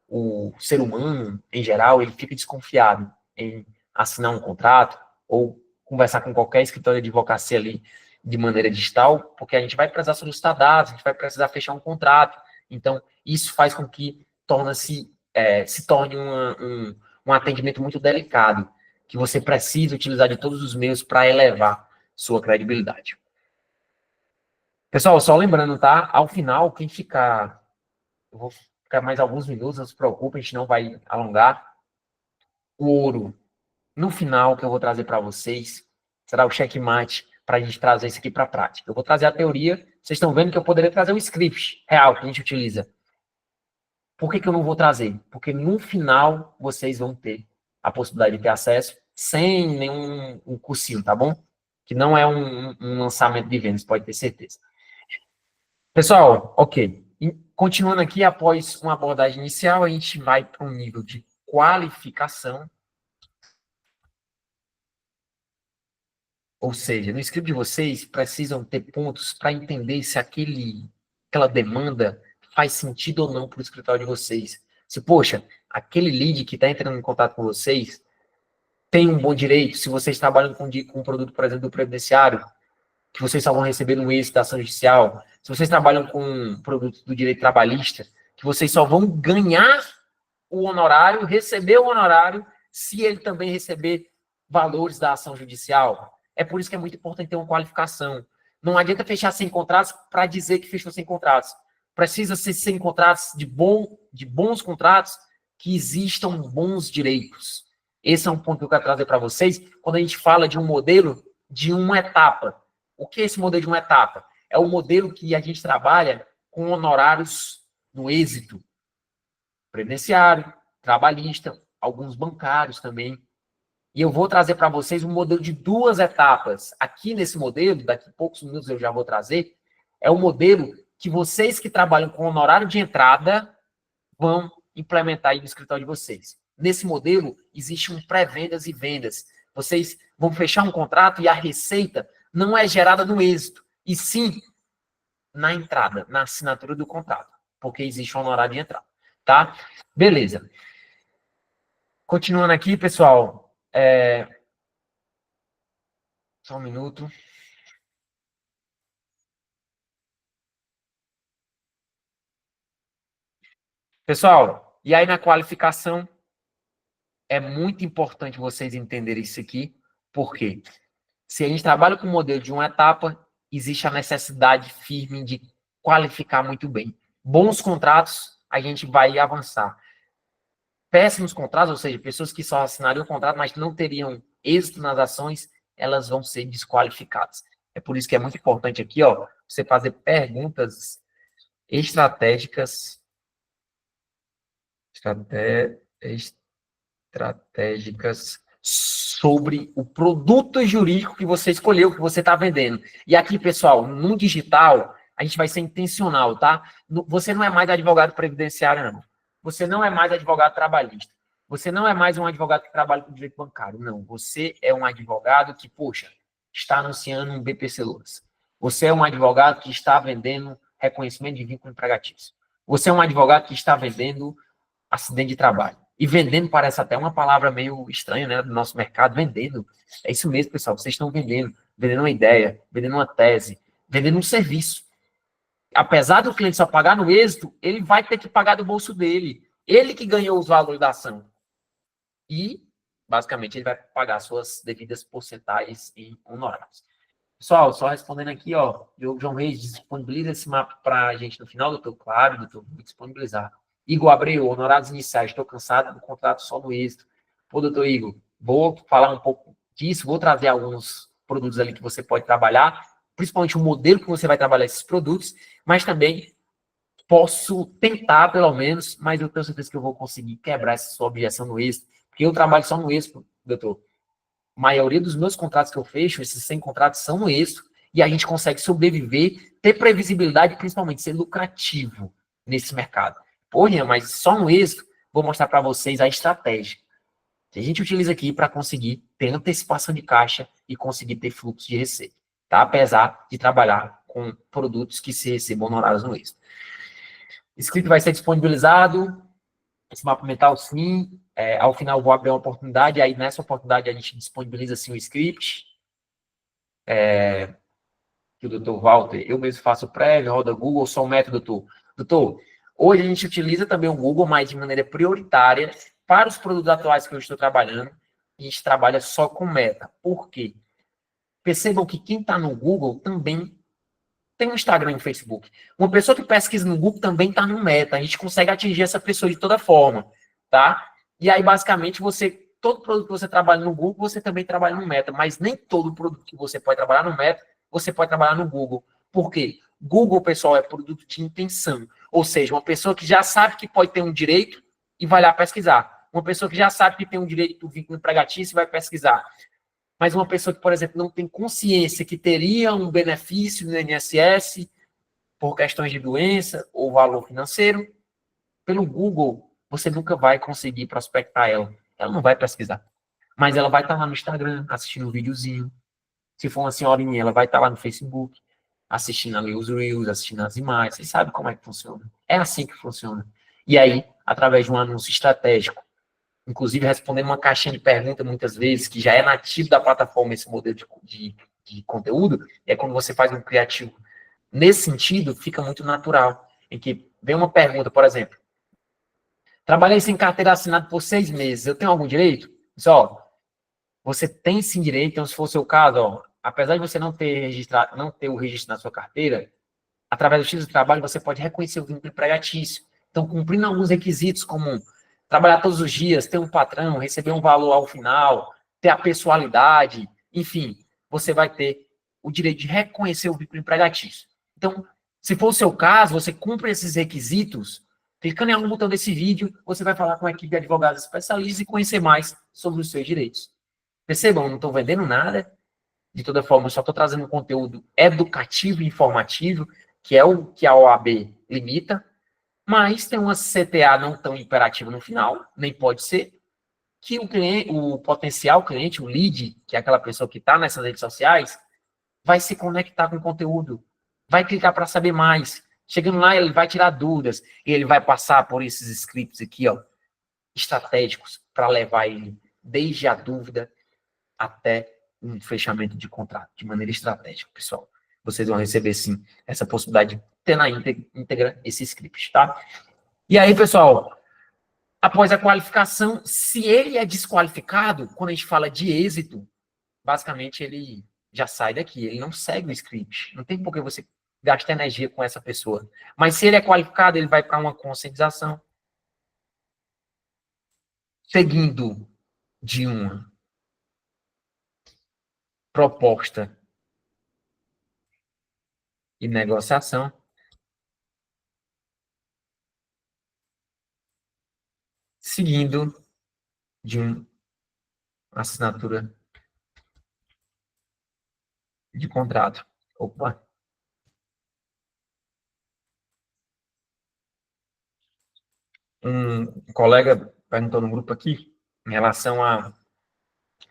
o ser humano, em geral, ele fica desconfiado em assinar um contrato ou conversar com qualquer escritório de advocacia ali de maneira digital, porque a gente vai precisar solicitar dados, a gente vai precisar fechar um contrato. Então, isso faz com que se torne um atendimento muito delicado, que você precisa utilizar de todos os meios para elevar sua credibilidade. Pessoal, só lembrando, tá? Ao final, quem ficar... Eu vou ficar mais alguns minutos, não se preocupe, a gente não vai alongar. O ouro, no final, que eu vou trazer para vocês, será o checkmate para a gente trazer isso aqui para a prática. Eu vou trazer a teoria, vocês estão vendo que eu poderia trazer um script real que a gente utiliza. Por que eu não vou trazer? Porque no final, vocês vão ter a possibilidade de ter acesso sem nenhum cursinho, tá bom? Que não é um lançamento de vendas, pode ter certeza. Pessoal, ok. Continuando aqui, após uma abordagem inicial, a gente vai para um nível de qualificação. Ou seja, no script de vocês, precisam ter pontos para entender se aquela demanda faz sentido ou não para o escritório de vocês. Se, poxa, aquele lead que está entrando em contato com vocês tem um bom direito, se vocês trabalham com um produto, por exemplo, do previdenciário, que vocês só vão receber no êxito da ação judicial, se vocês trabalham com produtos do direito trabalhista, que vocês só vão ganhar o honorário, receber o honorário, se ele também receber valores da ação judicial. É por isso que é muito importante ter uma qualificação. Não adianta fechar 100 contratos para dizer que fechou 100 contratos. Precisa ser 100 contratos de bons contratos que existam bons direitos. Esse é um ponto que eu quero trazer para vocês quando a gente fala de um modelo de uma etapa. O que é esse modelo de uma etapa? É o modelo que a gente trabalha com honorários no êxito. Previdenciário, trabalhista, alguns bancários também. E eu vou trazer para vocês um modelo de 2 etapas. Aqui nesse modelo, daqui a poucos minutos eu já vou trazer, é o modelo que vocês que trabalham com honorário de entrada vão implementar aí no escritório de vocês. Nesse modelo, existe um pré-vendas e vendas. Vocês vão fechar um contrato e a receita não é gerada no êxito, e sim na entrada, na assinatura do contrato, porque existe um honorário de entrada, tá? Beleza. Continuando aqui, pessoal, só um minuto. Pessoal, e aí na qualificação, é muito importante vocês entenderem isso aqui, porque se a gente trabalha com o modelo de uma etapa, existe a necessidade firme de qualificar muito bem. Bons contratos, a gente vai avançar. Péssimos contratos, ou seja, pessoas que só assinariam o contrato, mas não teriam êxito nas ações, elas vão ser desqualificadas. É por isso que é muito importante aqui, ó, você fazer perguntas estratégicas sobre o produto jurídico que você escolheu, que você está vendendo. E aqui, pessoal, no digital, a gente vai ser intencional, tá? Você não é mais advogado previdenciário, não. Você não é mais advogado trabalhista. Você não é mais um advogado que trabalha com direito bancário. Não, você é um advogado que, poxa, está anunciando um BPC Loas. Você é um advogado que está vendendo reconhecimento de vínculo empregatício. Você é um advogado que está vendendo acidente de trabalho. E vendendo parece até uma palavra meio estranha, né, do nosso mercado, vendendo. É isso mesmo, pessoal, vocês estão vendendo uma ideia, vendendo uma tese, vendendo um serviço. Apesar do cliente só pagar no êxito, ele vai ter que pagar do bolso dele. Ele que ganhou os valores da ação. E, basicamente, ele vai pagar suas devidas porcentagens em honorários. Pessoal, só respondendo aqui, ó, o João Reis disponibiliza esse mapa para a gente no final, doutor. Claro, doutor, vou disponibilizar. Igor Abreu, honorários iniciais, estou cansado do contrato só no êxito. Pô, doutor Igor, vou falar um pouco disso, vou trazer alguns produtos ali que você pode trabalhar, principalmente o modelo que você vai trabalhar esses produtos, mas também posso tentar, pelo menos, mas eu tenho certeza que eu vou conseguir quebrar essa sua objeção no êxito, porque eu trabalho só no êxito, doutor. A maioria dos meus contratos que eu fecho, esses 100 contratos, são no êxito, e a gente consegue sobreviver, ter previsibilidade e principalmente ser lucrativo nesse mercado. Porra, mas só no êxito, vou mostrar para vocês a estratégia que a gente utiliza aqui para conseguir ter antecipação de caixa e conseguir ter fluxo de receita, tá? Apesar de trabalhar com produtos que se recebam honorários no êxito. O script vai ser disponibilizado, esse mapa mental sim, ao final eu vou abrir uma oportunidade, aí nessa oportunidade a gente disponibiliza sim o script, que o doutor Walter, eu mesmo faço prévio, roda Google, só um método, doutor. Doutor, hoje a gente utiliza também o Google, mas de maneira prioritária para os produtos atuais que eu estou trabalhando, a gente trabalha só com meta. Por quê? Percebam que quem está no Google também tem um Instagram e um Facebook. Uma pessoa que pesquisa no Google também está no Meta. A gente consegue atingir essa pessoa de toda forma, tá? E aí, basicamente, todo produto que você trabalha no Google, você também trabalha no Meta. Mas nem todo produto que você pode trabalhar no Meta, você pode trabalhar no Google. Por quê? Google, pessoal, é produto de intenção. Ou seja, uma pessoa que já sabe que pode ter um direito e vai lá pesquisar. Uma pessoa que já sabe que tem um direito do vínculo empregatício e vai pesquisar. Mas uma pessoa que, por exemplo, não tem consciência que teria um benefício no INSS por questões de doença ou valor financeiro, pelo Google, você nunca vai conseguir prospectar ela. Ela não vai pesquisar. Mas ela vai estar lá no Instagram, assistindo um videozinho. Se for uma senhorinha, ela vai estar lá no Facebook, assistindo ali os Reels, assistindo as imagens. Vocês sabem como é que funciona. É assim que funciona. E aí, através de um anúncio estratégico, inclusive respondendo uma caixinha de pergunta muitas vezes, que já é nativo da plataforma esse modelo de conteúdo, é quando você faz um criativo. Nesse sentido, fica muito natural, em que vem uma pergunta, por exemplo, trabalhei sem carteira assinada por 6 meses, eu tenho algum direito? Só, você tem sim direito, então se for o seu caso, ó, apesar de você não ter registrado, não ter o registro na sua carteira, através do X do trabalho, você pode reconhecer o vínculo empregatício. Então, cumprindo alguns requisitos, como trabalhar todos os dias, ter um patrão, receber um valor ao final, ter a pessoalidade, enfim, você vai ter o direito de reconhecer o vínculo empregatício. Então, se for o seu caso, você cumpre esses requisitos, clicando em algum botão desse vídeo, você vai falar com a equipe de advogados especialistas e conhecer mais sobre os seus direitos. Percebam, não estou vendendo nada, de toda forma, eu só estou trazendo um conteúdo educativo e informativo, que é o que a OAB limita, mas tem uma CTA não tão imperativa no final, nem pode ser, que o cliente, o potencial cliente, o lead, que é aquela pessoa que está nessas redes sociais, vai se conectar com o conteúdo, vai clicar para saber mais. Chegando lá, ele vai tirar dúvidas, e ele vai passar por esses scripts aqui, ó, estratégicos, para levar ele desde a dúvida até um fechamento de contrato, de maneira estratégica, pessoal. Vocês vão receber, sim, essa possibilidade de ter na íntegra esse script, tá? E aí, pessoal, após a qualificação, se ele é desqualificado, quando a gente fala de êxito, basicamente ele já sai daqui, ele não segue o script. Não tem por que você gastar energia com essa pessoa. Mas se ele é qualificado, ele vai para uma conscientização, seguindo de uma proposta e negociação, seguindo de uma assinatura de contrato. Opa. Um colega perguntou no grupo aqui, em relação a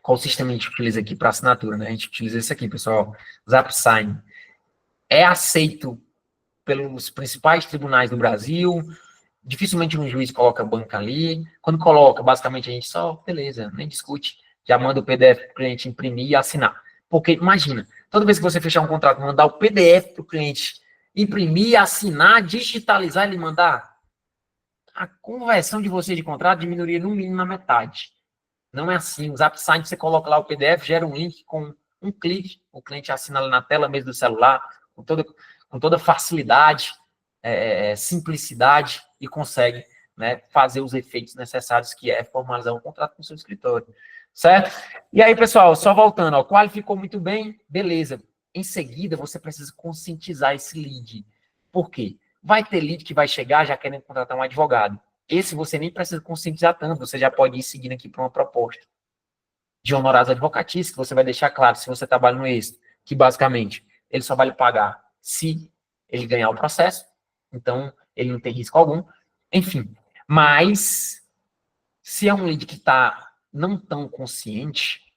qual sistema a gente utiliza aqui para assinatura, né? A gente utiliza esse aqui, pessoal, ZapSign. É aceito pelos principais tribunais do Brasil, dificilmente um juiz coloca a banca ali. Quando coloca, basicamente a gente só, beleza, nem discute, já manda o PDF para o cliente imprimir e assinar. Porque, imagina, toda vez que você fechar um contrato, mandar o PDF para o cliente imprimir, assinar, digitalizar e mandar, a conversão de você de contrato diminuiria no mínimo na metade. Não é assim. O ZapSign, você coloca lá o PDF, gera um link com um clique, o cliente assina ali na tela mesmo do celular, com toda facilidade, simplicidade, e consegue, né, fazer os efeitos necessários, que é formalizar um contrato com o seu escritório. Certo? E aí, pessoal, só voltando, ó, qualificou muito bem, beleza. Em seguida, você precisa conscientizar esse lead. Por quê? Vai ter lead que vai chegar já querendo contratar um advogado. Esse você nem precisa conscientizar tanto, você já pode ir seguindo aqui para uma proposta de honorários advocatícios, que você vai deixar claro, se você trabalha no êxito, que basicamente ele só vai lhe pagar se ele ganhar o processo, então ele não tem risco algum. Enfim, mas se é um lead que está não tão consciente,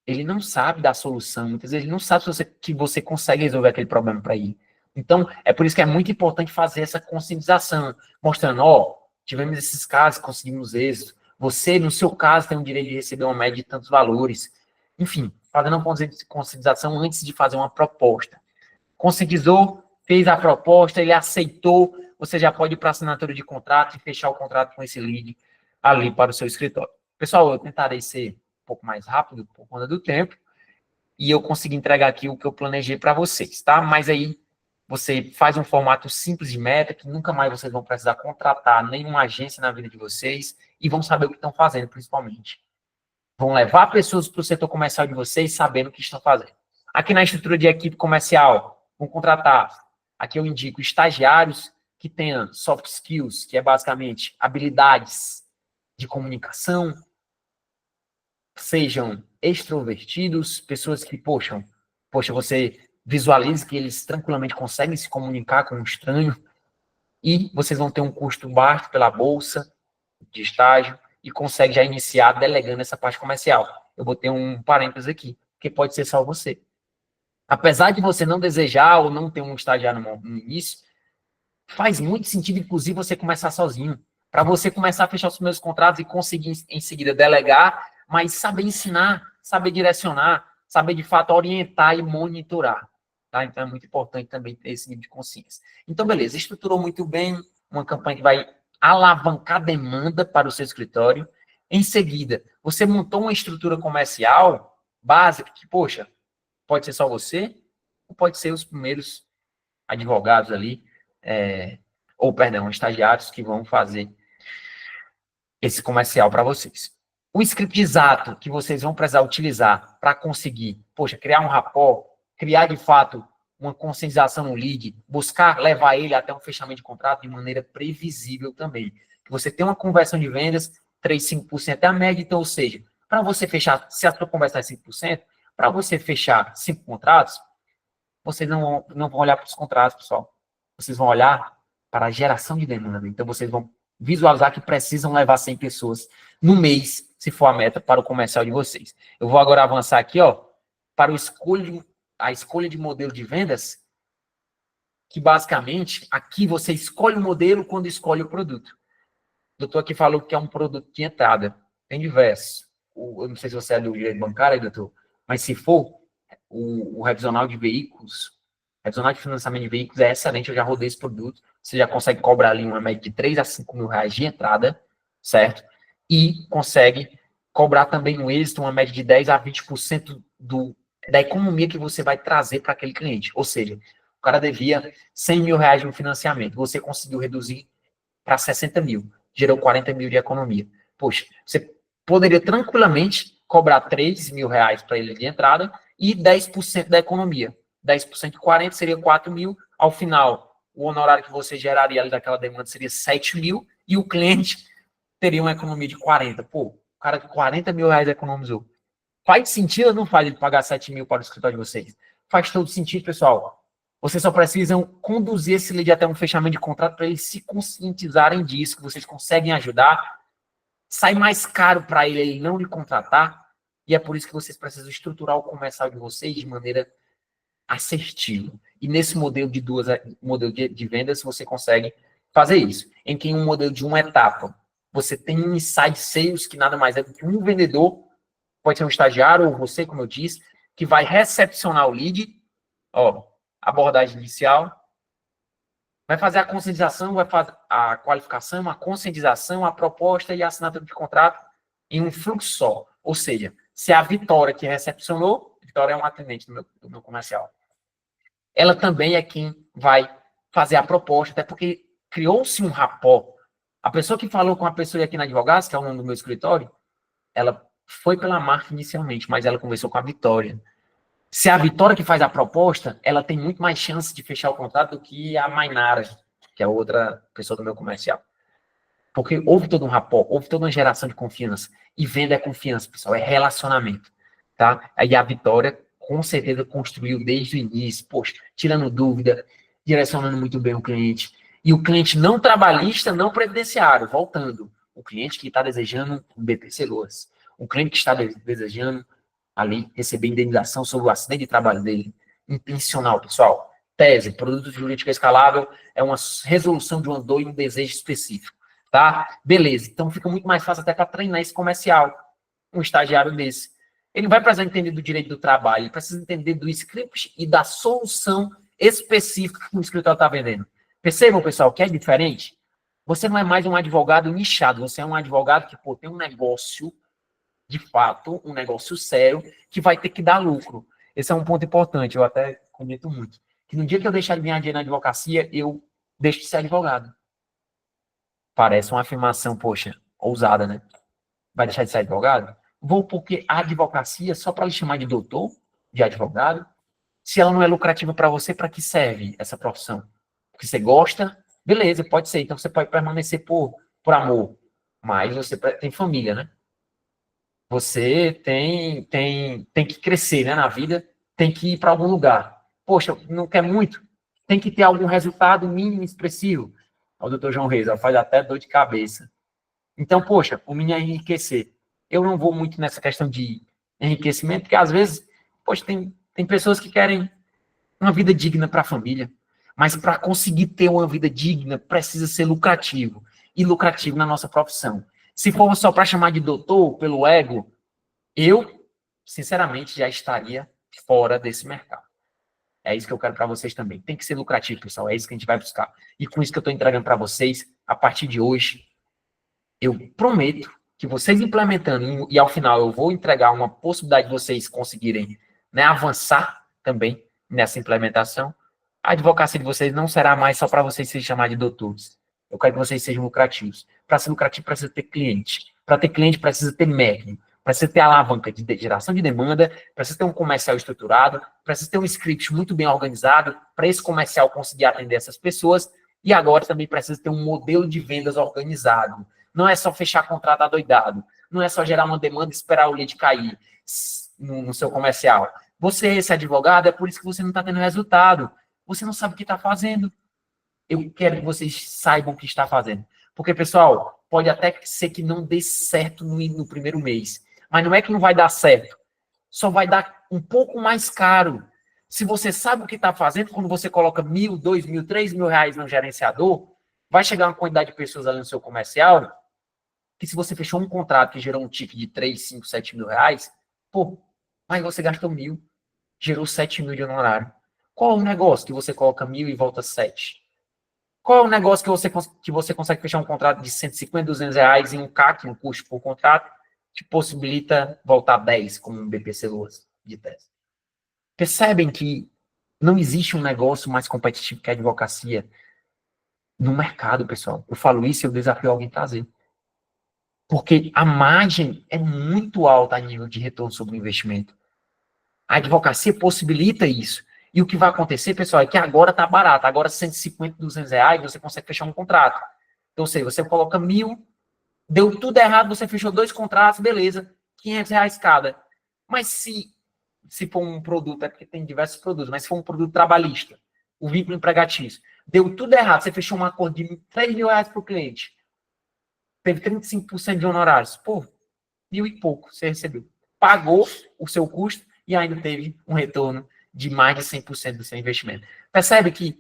ele não sabe da solução, muitas vezes ele não sabe que você consegue resolver aquele problema para ele. Então, é por isso que é muito importante fazer essa conscientização, mostrando, ó, tivemos esses casos, conseguimos êxito, você, no seu caso, tem o direito de receber uma média de tantos valores. Enfim, fazendo uma conscientização antes de fazer uma proposta. Conscientizou, fez a proposta, ele aceitou, você já pode ir para a assinatura de contrato e fechar o contrato com esse lead ali para o seu escritório. Pessoal, eu tentarei ser um pouco mais rápido por conta do tempo e eu consegui entregar aqui o que eu planejei para vocês, tá? Mas aí você faz um formato simples de meta, que nunca mais vocês vão precisar contratar nenhuma agência na vida de vocês e vão saber o que estão fazendo, principalmente. Vão levar pessoas para o setor comercial de vocês sabendo o que estão fazendo. Aqui na estrutura de equipe comercial, vão contratar, aqui eu indico estagiários que tenham soft skills, que é basicamente habilidades de comunicação, sejam extrovertidos, pessoas que, poxa, você visualiza que eles tranquilamente conseguem se comunicar com um estranho e vocês vão ter um custo baixo pela bolsa de estágio e consegue já iniciar delegando essa parte comercial. Eu botei um parênteses aqui, que pode ser só você. Apesar de você não desejar ou não ter um estagiário no início, faz muito sentido, inclusive, você começar sozinho. Para você começar a fechar os primeiros contratos e conseguir, em seguida, delegar, mas saber ensinar, saber direcionar, saber, de fato, orientar e monitorar. Tá? Então, é muito importante também ter esse nível de consciência. Então, beleza, estruturou muito bem uma campanha que vai alavancar demanda para o seu escritório. Em seguida, você montou uma estrutura comercial básica que, poxa, pode ser só você, ou pode ser os primeiros advogados ali, ou, perdão, estagiários que vão fazer esse comercial para vocês. O script exato que vocês vão precisar utilizar para conseguir, poxa, criar um rapport, criar de fato uma conscientização no lead, buscar levar ele até um fechamento de contrato de maneira previsível também. Que você tem uma conversão de vendas, 3, 5% é a média, então, ou seja, para você fechar, se a sua conversão é 5%, para você fechar 5 contratos, vocês não vão olhar para os contratos, pessoal. Vocês vão olhar para a geração de demanda. Então, vocês vão visualizar que precisam levar 100 pessoas no mês, se for a meta para o comercial de vocês. Eu vou agora avançar aqui, ó, para a escolha de modelo de vendas, que basicamente, aqui você escolhe o modelo quando escolhe o produto. O doutor aqui falou que é um produto de entrada. Tem diversos. Eu não sei se você é do direito bancário, doutor, mas se for, o revisional de veículos, revisional de financiamento de veículos é excelente, eu já rodei esse produto, você já consegue cobrar ali uma média de 3 a 5 mil reais de entrada, certo? E consegue cobrar também no êxito uma média de 10 a 20% da economia que você vai trazer para aquele cliente. Ou seja, o cara devia 100 mil reais no financiamento, você conseguiu reduzir para 60 mil, gerou 40 mil de economia. Poxa, você poderia tranquilamente cobrar 3 mil reais para ele de entrada e 10% da economia. 10% de 40 seria 4 mil. Ao final, o honorário que você geraria ali daquela demanda seria 7 mil e o cliente teria uma economia de 40. Pô, o cara de 40 mil reais economizou. Faz sentido ou não faz ele pagar 7 mil para o escritório de vocês? Faz todo sentido, pessoal. Vocês só precisam conduzir esse lead até um fechamento de contrato para eles se conscientizarem disso, que vocês conseguem ajudar. Sai mais caro para ele não lhe contratar, e é por isso que vocês precisam estruturar o comercial de vocês de maneira assertiva. E nesse modelo de vendas, você consegue fazer isso. Em que em um modelo de uma etapa, você tem um inside sales, que nada mais é do que um vendedor, pode ser um estagiário ou você, como eu disse, que vai recepcionar o lead, ó, abordagem inicial, vai fazer a conscientização, vai fazer a qualificação, a conscientização, a proposta e a assinatura de contrato em um fluxo só. Ou seja, se a Vitória que recepcionou, Vitória é um atendente do meu comercial, ela também é quem vai fazer a proposta, até porque criou-se um rapport. A pessoa que falou com a pessoa aqui na Advogados, que é o nome do meu escritório, ela foi pela marca inicialmente, mas ela conversou com a Vitória. Se a Vitória que faz a proposta, ela tem muito mais chance de fechar o contrato do que a Mainara. que é outra pessoa do meu comercial. Porque houve todo um rapport, houve toda uma geração de confiança. E venda é confiança, pessoal, é relacionamento, tá? Aí a Vitória, com certeza, construiu desde o início, poxa, tirando dúvida, direcionando muito bem o cliente. E o cliente não trabalhista, não previdenciário, voltando. O cliente que está desejando um BPC Loas. O cliente que está desejando ali receber indenização sobre o acidente de trabalho dele. Intencional, pessoal. Tese, produto jurídico escalável é uma resolução de uma dor e um desejo específico. Tá? Beleza. Então fica muito mais fácil até para treinar esse comercial, um estagiário desse. Ele não vai precisar entender do direito do trabalho, ele precisa entender do script e da solução específica que o escritório está vendendo. Percebam, pessoal, que é diferente? Você não é mais um advogado nichado, você é um advogado que pô, tem um negócio, de fato, um negócio sério, que vai ter que dar lucro. Esse é um ponto importante, eu até comento muito. Que no dia que eu deixar de ganhar dinheiro na advocacia, eu deixo de ser advogado. Parece uma afirmação, poxa, ousada, né? Vai deixar de ser advogado? Vou porque a advocacia, só para lhe chamar de doutor, de advogado, se ela não é lucrativa para você, para que serve essa profissão? Porque você gosta, beleza, pode ser. Então você pode permanecer por amor, mas você tem família, né? Você tem que crescer, né, na vida, tem que ir para algum lugar. Poxa, não quer muito? Tem que ter algum resultado mínimo expressivo. O doutor João Reis, faz até dor de cabeça. Então, poxa, o mínimo é enriquecer. Eu não vou muito nessa questão de enriquecimento, porque às vezes, poxa, tem pessoas que querem uma vida digna para a família, mas para conseguir ter uma vida digna, precisa ser lucrativo, e lucrativo na nossa profissão. Se for só para chamar de doutor, pelo ego, eu, sinceramente, já estaria fora desse mercado. É isso que eu quero para vocês também. Tem que ser lucrativo, pessoal. É isso que a gente vai buscar. E com isso que eu estou entregando para vocês, a partir de hoje, eu prometo que vocês implementando, e ao final eu vou entregar uma possibilidade de vocês conseguirem, né, avançar também nessa implementação, a advocacia de vocês não será mais só para vocês se chamar de doutores. Eu quero que vocês sejam lucrativos. Para ser lucrativo, precisa ter cliente. Para ter cliente, precisa ter médico. Precisa ter alavanca de geração de demanda, precisa ter um comercial estruturado, precisa ter um script muito bem organizado para esse comercial conseguir atender essas pessoas, e agora também precisa ter um modelo de vendas organizado. Não é só fechar contrato adoidado, não é só gerar uma demanda e esperar o lead cair no seu comercial. Você, esse advogado, é por isso que você não está tendo resultado. Você não sabe o que está fazendo. Eu quero que vocês saibam o que está fazendo. Porque, pessoal, pode até ser que não dê certo no primeiro mês. Mas não é que não vai dar certo. Só vai dar um pouco mais caro. Se você sabe o que está fazendo, quando você coloca 1.000, 2.000, 3.000 reais no gerenciador, vai chegar uma quantidade de pessoas ali no seu comercial que se você fechou um contrato que gerou um ticket de 3, 5, 7 mil reais, pô, mas você gastou 1.000, gerou 7 mil de honorário. Qual é o negócio que você coloca 1.000 e volta 7? Qual é o negócio que você consegue fechar um contrato de 150, 200 reais em um CAC, um custo por contrato, que possibilita voltar 10, como um BPC Loas de tese? Percebem que não existe um negócio mais competitivo que a advocacia no mercado, pessoal. Eu falo isso e eu desafio alguém a trazer. Porque a margem é muito alta a nível de retorno sobre o investimento. A advocacia possibilita isso. E o que vai acontecer, pessoal, é que agora está barato. Agora 150, 200 reais, você consegue fechar um contrato. Então, ou seja, você coloca 1.000, deu tudo errado, você fechou 2 contratos, beleza, 500 reais cada. Mas se for um produto, é porque tem diversos produtos, mas se for um produto trabalhista, o vínculo empregatício, deu tudo errado, você fechou um acordo de 3.000 reais para o cliente, teve 35% de honorários, pô, 1.000 e pouco você recebeu. Pagou o seu custo e ainda teve um retorno de mais de 100% do seu investimento. Percebe que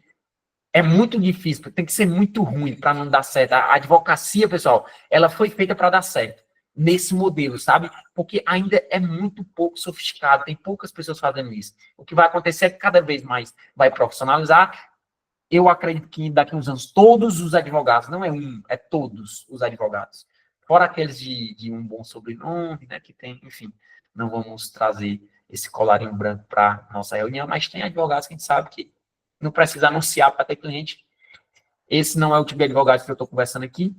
é muito difícil, tem que ser muito ruim para não dar certo. A advocacia, pessoal, ela foi feita para dar certo nesse modelo, sabe? Porque ainda é muito pouco sofisticado, tem poucas pessoas fazendo isso. O que vai acontecer é que cada vez mais vai profissionalizar. Eu acredito que daqui a uns anos todos os advogados, não é um, é todos os advogados, fora aqueles de um bom sobrenome, né, que tem, enfim, não vamos trazer esse colarinho branco para nossa reunião, mas tem advogados que a gente sabe que não precisa anunciar para ter cliente. Esse não é o tipo de advogado que eu estou conversando aqui.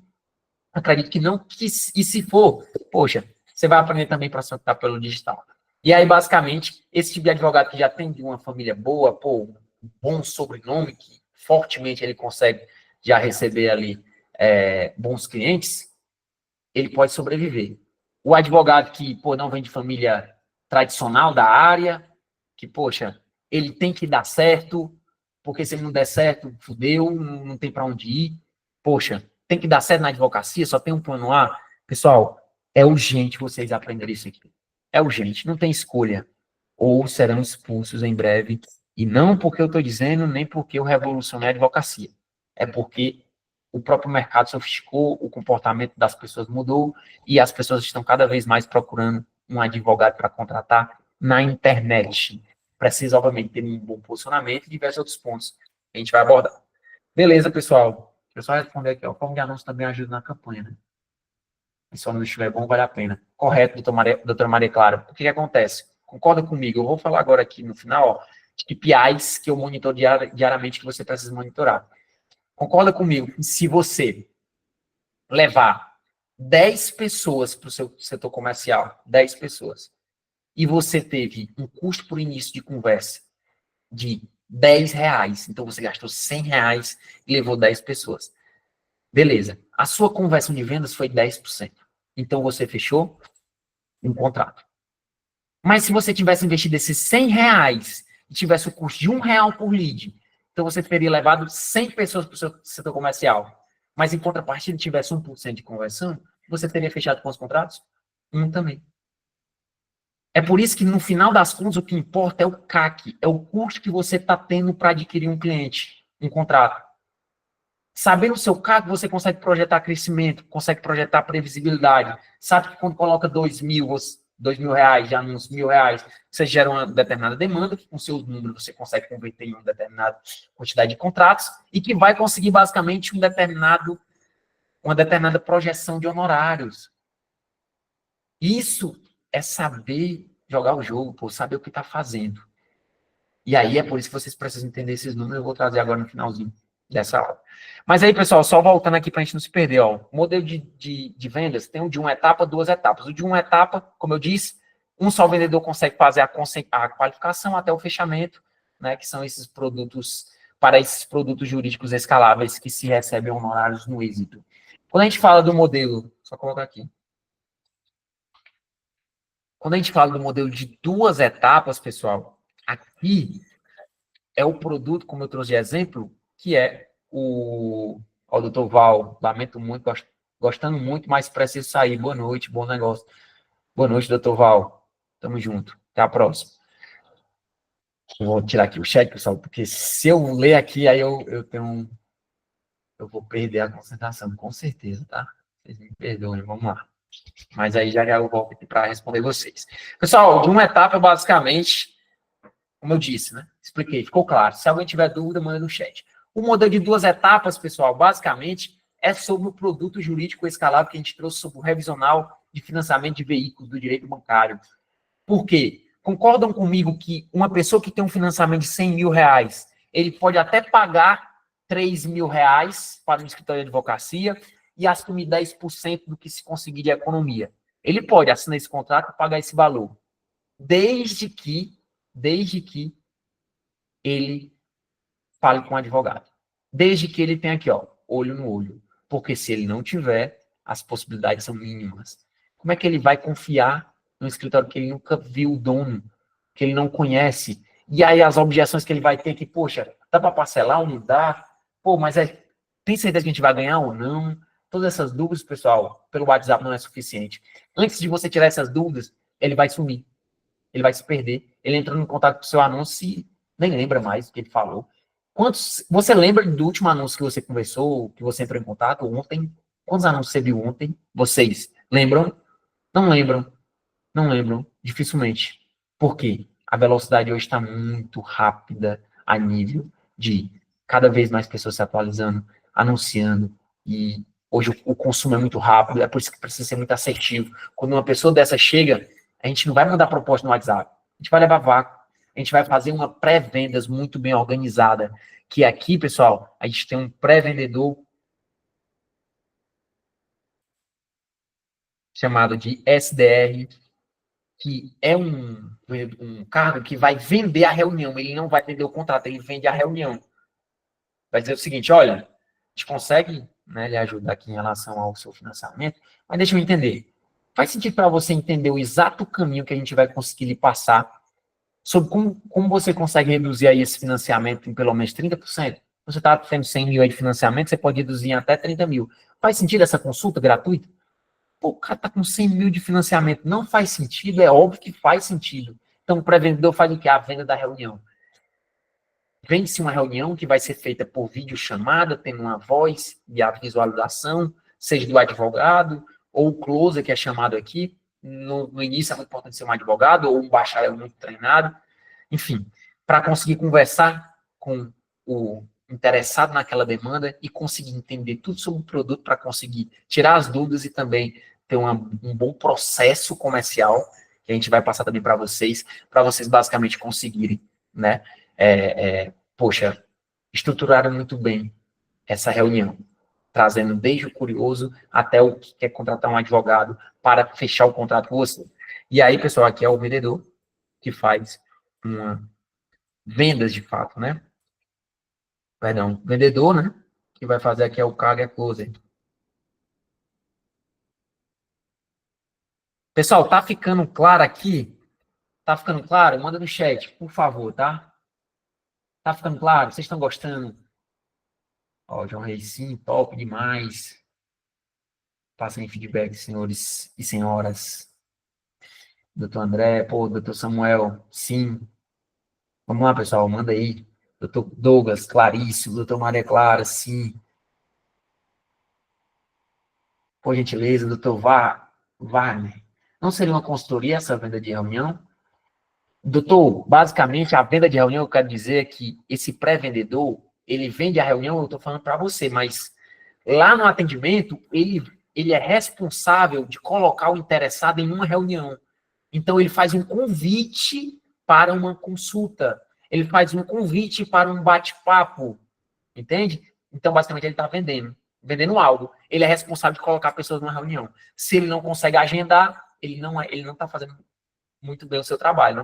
Acredito que não, e se for, poxa, você vai aprender também para se optar pelo digital. E aí, basicamente, esse tipo de advogado que já tem de uma família boa, pô, um bom sobrenome, que fortemente ele consegue já receber ali bons clientes, ele pode sobreviver. O advogado que, pô, não vem de família tradicional da área, que, poxa, ele tem que dar certo, porque se ele não der certo, fudeu, não tem para onde ir. Poxa, tem que dar certo na advocacia, só tem um plano A. Pessoal, é urgente vocês aprenderem isso aqui. É urgente, não tem escolha. Ou serão expulsos em breve. E não porque eu estou dizendo, nem porque eu revolucionei a advocacia. É porque o próprio mercado sofisticou, o comportamento das pessoas mudou e as pessoas estão cada vez mais procurando um advogado para contratar na internet. Precisa, obviamente, ter um bom posicionamento e diversos outros pontos que a gente vai abordar. Beleza, pessoal? Deixa eu só responder aqui. A forma de anúncio também ajuda na campanha, né? E se o anúncio estiver bom, vale a pena. Correto, doutora Maria Clara. O que, que acontece? Concorda comigo? Eu vou falar agora aqui no final, ó, de KPIs que eu monitoro diariamente que você precisa monitorar. Concorda comigo? Se você levar 10 pessoas para o seu setor comercial, 10 pessoas, e você teve um custo por início de conversa de R$ 10, então você gastou R$ 100 e levou 10 pessoas. Beleza. A sua conversão de vendas foi 10%. Então você fechou um contrato. Mas se você tivesse investido esses R$ 100 e tivesse o custo de R$ 1 por lead, então você teria levado 100 pessoas para o seu setor comercial. Mas em contrapartida tivesse 1% de conversão, você teria fechado quantos contratos? Um também. É por isso que, no final das contas, o que importa é o CAC, é o custo que você está tendo para adquirir um cliente, um contrato. Sabendo o seu CAC, você consegue projetar crescimento, consegue projetar previsibilidade. Sabe que quando coloca R$ 2.000 de anúncio, R$ 1.000, você gera uma determinada demanda, que com seus números você consegue converter em uma determinada quantidade de contratos, e que vai conseguir basicamente uma determinada projeção de honorários. Isso é saber jogar o jogo, pô, saber o que está fazendo. E aí é por isso que vocês precisam entender esses números, eu vou trazer agora no finalzinho dessa aula. Mas aí, pessoal, só voltando aqui para a gente não se perder, ó. O modelo de vendas tem um de uma etapa, duas etapas. O de uma etapa, como eu disse, um só vendedor consegue fazer a qualificação até o fechamento, né, que são esses produtos, para esses produtos jurídicos escaláveis que se recebem honorários no êxito. Quando a gente fala do modelo, só colocar aqui. Quando a gente fala do modelo de duas etapas, pessoal, aqui é o produto, como eu trouxe de exemplo, que é o doutor Val, lamento muito, gostando muito, mas preciso sair. Boa noite, bom negócio. Boa noite, doutor Val. Tamo junto. Até a próxima. Eu vou tirar aqui o chat, pessoal, porque se eu ler aqui, aí eu vou perder a concentração, com certeza, tá? Vocês me perdoem, vamos lá. Mas aí já eu volto aqui para responder vocês. Pessoal, de uma etapa, basicamente, como eu disse, né? Expliquei, ficou claro. Se alguém tiver dúvida, manda no chat. O modelo de duas etapas, pessoal, basicamente, é sobre o produto jurídico escalável que a gente trouxe sobre o revisional de financiamento de veículos do direito bancário. Por quê? Concordam comigo que uma pessoa que tem um financiamento de R$ 100.000, ele pode até pagar R$ 3.000 para um escritório de advocacia e assumir 10% do que se conseguir de economia. Ele pode assinar esse contrato e pagar esse valor, desde que ele fale com o advogado. Desde que ele tenha aqui, ó, olho no olho. Porque se ele não tiver, as possibilidades são mínimas. Como é que ele vai confiar num escritório que ele nunca viu o dono, que ele não conhece? E aí as objeções que ele vai ter que, poxa, dá para parcelar ou não dá? Pô, mas tem certeza que a gente vai ganhar ou não? Todas essas dúvidas, pessoal, pelo WhatsApp não é suficiente. Antes de você tirar essas dúvidas, ele vai sumir. Ele vai se perder. Ele entrando em contato com o seu anúncio e nem lembra mais o que ele falou. Você lembra do último anúncio que você conversou, que você entrou em contato ontem? Quantos anúncios você viu ontem? Vocês lembram? Não lembram. Não lembram. Dificilmente. Por quê? A velocidade hoje está muito rápida a nível de cada vez mais pessoas se atualizando, anunciando, e hoje o consumo é muito rápido, é por isso que precisa ser muito assertivo. Quando uma pessoa dessa chega, a gente não vai mandar proposta no WhatsApp, a gente vai levar vácuo, a gente vai fazer uma pré-vendas muito bem organizada, que aqui, pessoal, a gente tem um pré-vendedor chamado de SDR, que é um cargo que vai vender a reunião, ele não vai vender o contrato, ele vende a reunião. Vai dizer o seguinte, olha, gente consegue, né, lhe ajudar aqui em relação ao seu financiamento, mas deixa eu entender. Faz sentido para você entender o exato caminho que a gente vai conseguir lhe passar sobre como você consegue reduzir aí esse financiamento em pelo menos 30%? Você está tendo 100 mil aí de financiamento, você pode reduzir em até 30 mil. Faz sentido essa consulta gratuita? Pô, o cara está com 100 mil de financiamento. Não faz sentido? É óbvio que faz sentido. Então, o pré-vendedor faz o quê? A venda da reunião. Vende-se uma reunião que vai ser feita por videochamada, tendo uma voz e a visualização, seja do advogado ou o closer, que é chamado aqui. No início é muito importante ser um advogado ou um bacharel muito treinado. Enfim, para conseguir conversar com o interessado naquela demanda e conseguir entender tudo sobre o produto para conseguir tirar as dúvidas e também ter um bom processo comercial, que a gente vai passar também para vocês basicamente conseguirem, né, poxa, estruturaram muito bem essa reunião, trazendo desde o curioso até o que quer contratar um advogado para fechar o contrato com você. E aí, pessoal, aqui é o vendedor que faz uma vendas de fato, né? Perdão, vendedor, né? Que vai fazer aqui é o Carga Closer. Pessoal, tá ficando claro aqui? Tá ficando claro? Manda no chat, por favor, tá? Tá ficando claro? Vocês estão gostando? Ó, João Reis, sim, top demais. Passem feedback, senhores e senhoras. Doutor André, pô, doutor Samuel, sim. Vamos lá, pessoal, manda aí. Doutor Douglas, Clarício, doutor Maria Clara, sim. Por gentileza, doutor Wagner. Não seria uma consultoria essa venda de reunião? Doutor, basicamente, a venda de reunião, eu quero dizer é que esse pré-vendedor, ele vende a reunião, eu estou falando para você, mas lá no atendimento, ele é responsável de colocar o interessado em uma reunião. Então, ele faz um convite para uma consulta. Ele faz um convite para um bate-papo. Entende? Então, basicamente, ele está vendendo algo. Ele é responsável de colocar pessoas numa reunião. Se ele não consegue agendar, ele não está fazendo muito bem o seu trabalho, não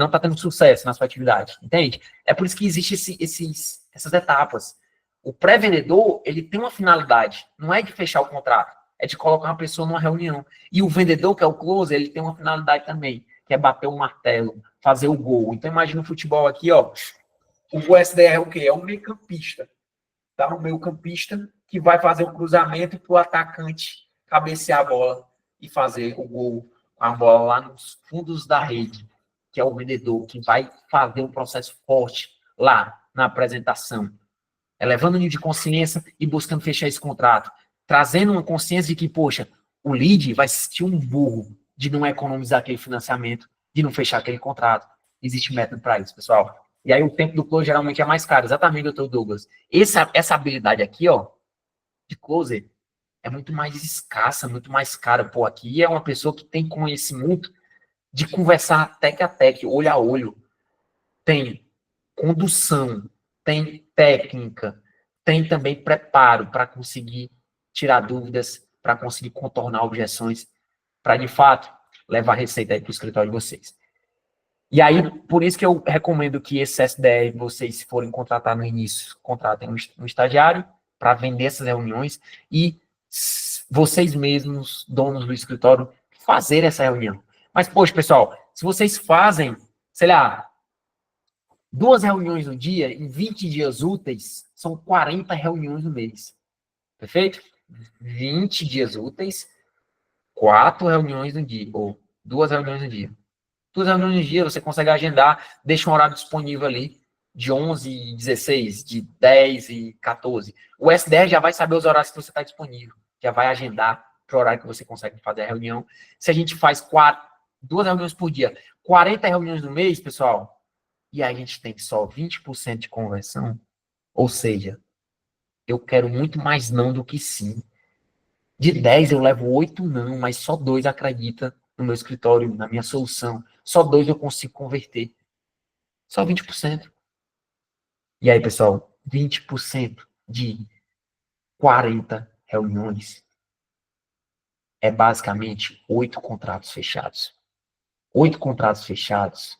está tendo sucesso na sua atividade, entende? É por isso que existe essas etapas. O pré-vendedor, ele tem uma finalidade, não é de fechar o contrato, é de colocar uma pessoa numa reunião. E o vendedor, que é o closer, ele tem uma finalidade também, que é bater o martelo, fazer o gol. Então, imagina o futebol aqui, ó. O SDR é o quê? É um meio-campista, tá? Um meio-campista que vai fazer o cruzamento para o atacante cabecear a bola e fazer o gol com a bola lá nos fundos da rede, que é o vendedor que vai fazer um processo forte lá na apresentação, elevando o nível de consciência e buscando fechar esse contrato, trazendo uma consciência de que, poxa, o lead vai sentir um burro de não economizar aquele financiamento, de não fechar aquele contrato. Existe método para isso, pessoal. E aí o tempo do close geralmente é mais caro. Exatamente, doutor Douglas. Essa habilidade aqui, ó, de closer, é muito mais escassa, muito mais cara. Pô, aqui é uma pessoa que tem conhecimento de conversar tec a tec, olho a olho. Tem condução, tem técnica, tem também preparo para conseguir tirar dúvidas, para conseguir contornar objeções, para, de fato, levar a receita aí para o escritório de vocês. E aí, por isso que eu recomendo que esse SDR, vocês, se forem contratar no início, contratem um estagiário para vender essas reuniões e vocês mesmos, donos do escritório, fazer essa reunião. Mas, poxa, pessoal, se vocês fazem, sei lá, 2 reuniões no dia, em 20 dias úteis, são 40 reuniões no mês. Perfeito? 20 dias úteis, 4 reuniões no dia, ou 2 reuniões no dia. 2 reuniões no dia, você consegue agendar, deixa um horário disponível ali, de 11 e 16, de 10 e 14. O SDR já vai saber os horários que você está disponível, já vai agendar para o horário que você consegue fazer a reunião. Se a gente faz 2 reuniões por dia, 40 reuniões no mês, pessoal, e a gente tem só 20% de conversão, ou seja, eu quero muito mais não do que sim. De 10 eu levo 8 não, mas só 2 acredita no meu escritório, na minha solução. Só 2 eu consigo converter. Só 20%. E aí, pessoal, 20% de 40 reuniões é basicamente 8 contratos fechados. 8 contratos fechados,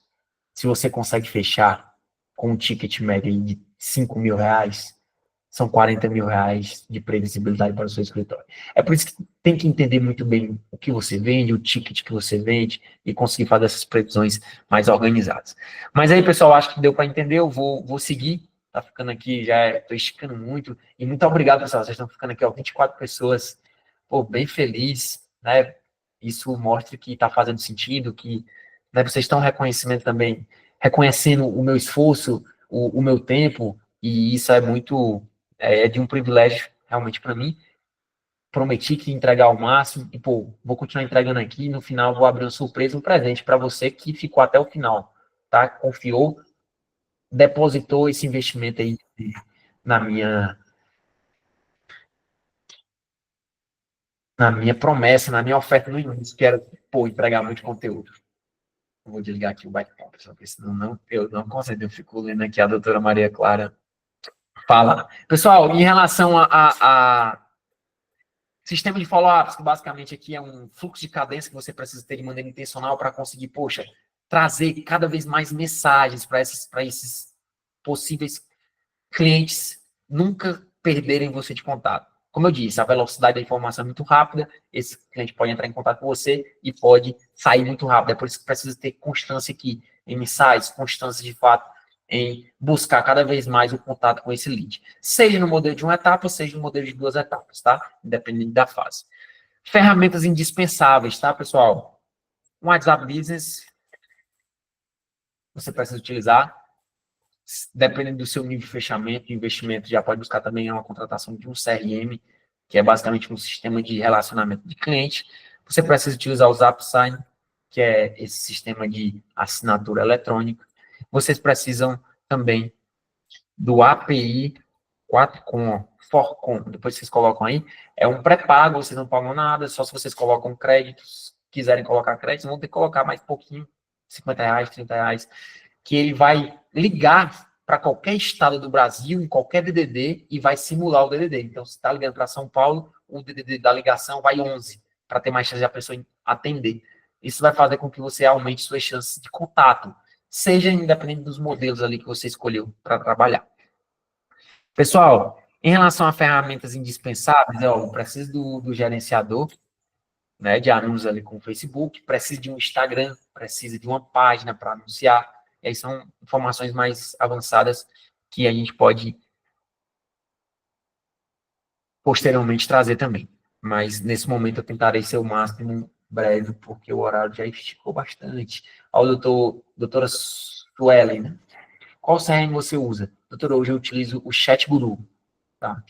se você consegue fechar com um ticket médio de R$ 5.000, são 40 mil reais de previsibilidade para o seu escritório. É por isso que tem que entender muito bem o que você vende, o ticket que você vende e conseguir fazer essas previsões mais organizadas. Mas aí, pessoal, acho que deu para entender, eu vou seguir, tá ficando aqui, já estou esticando muito, e muito obrigado, pessoal, vocês estão ficando aqui, ó, 24 pessoas, pô, bem feliz, né, isso mostra que está fazendo sentido, que, né, vocês estão reconhecimento também, reconhecendo o meu esforço, o meu tempo, e isso é muito, é de um privilégio realmente para mim. Prometi que ia entregar o máximo, e pô, vou continuar entregando aqui, e no final vou abrir uma surpresa, um presente para você que ficou até o final, tá? Confiou, depositou esse investimento aí na minha, na minha promessa, na minha oferta no início, que era, pô, entregar muito conteúdo. Vou desligar aqui o bate-papo, pessoal, porque senão eu não consigo, eu fico lendo aqui a doutora Maria Clara fala. Pessoal, em relação a sistema de follow-ups, que basicamente aqui é um fluxo de cadência que você precisa ter de maneira intencional para conseguir, poxa, trazer cada vez mais mensagens para esses possíveis clientes nunca perderem você de contato. Como eu disse, a velocidade da informação é muito rápida, esse cliente pode entrar em contato com você e pode sair muito rápido. É por isso que precisa ter constância aqui em mensagens, constância de fato em buscar cada vez mais o contato com esse lead. Seja no modelo de uma etapa, seja no modelo de 2 etapas, tá? Independente da fase. Ferramentas indispensáveis, tá, pessoal? Um WhatsApp Business, você precisa utilizar. Dependendo do seu nível de fechamento, de investimento, já pode buscar também uma contratação de um CRM, que é basicamente um sistema de relacionamento de cliente. Você precisa utilizar o ZapSign, que é esse sistema de assinatura eletrônica. Vocês precisam também do API 4Com, Forcom, depois vocês colocam aí, é um pré-pago, vocês não pagam nada, só se vocês colocam créditos, quiserem colocar créditos, vão ter que colocar mais pouquinho, R$ 50, R$ 30, que ele vai ligar para qualquer estado do Brasil, em qualquer DDD, e vai simular o DDD. Então, se está ligando para São Paulo, o DDD da ligação vai 11, para ter mais chance de a pessoa atender. Isso vai fazer com que você aumente suas chances de contato, seja independente dos modelos ali que você escolheu para trabalhar. Pessoal, em relação a ferramentas indispensáveis, eu preciso do gerenciador, né, de anúncios ali com o Facebook, precisa de um Instagram, precisa de uma página para anunciar, e aí são informações mais avançadas que a gente pode posteriormente trazer também. Mas nesse momento eu tentarei ser o máximo breve, porque o horário já esticou bastante. Ao doutora Suelen, né? Qual CRM você usa? Doutora, hoje eu utilizo o Chat Guru, tá?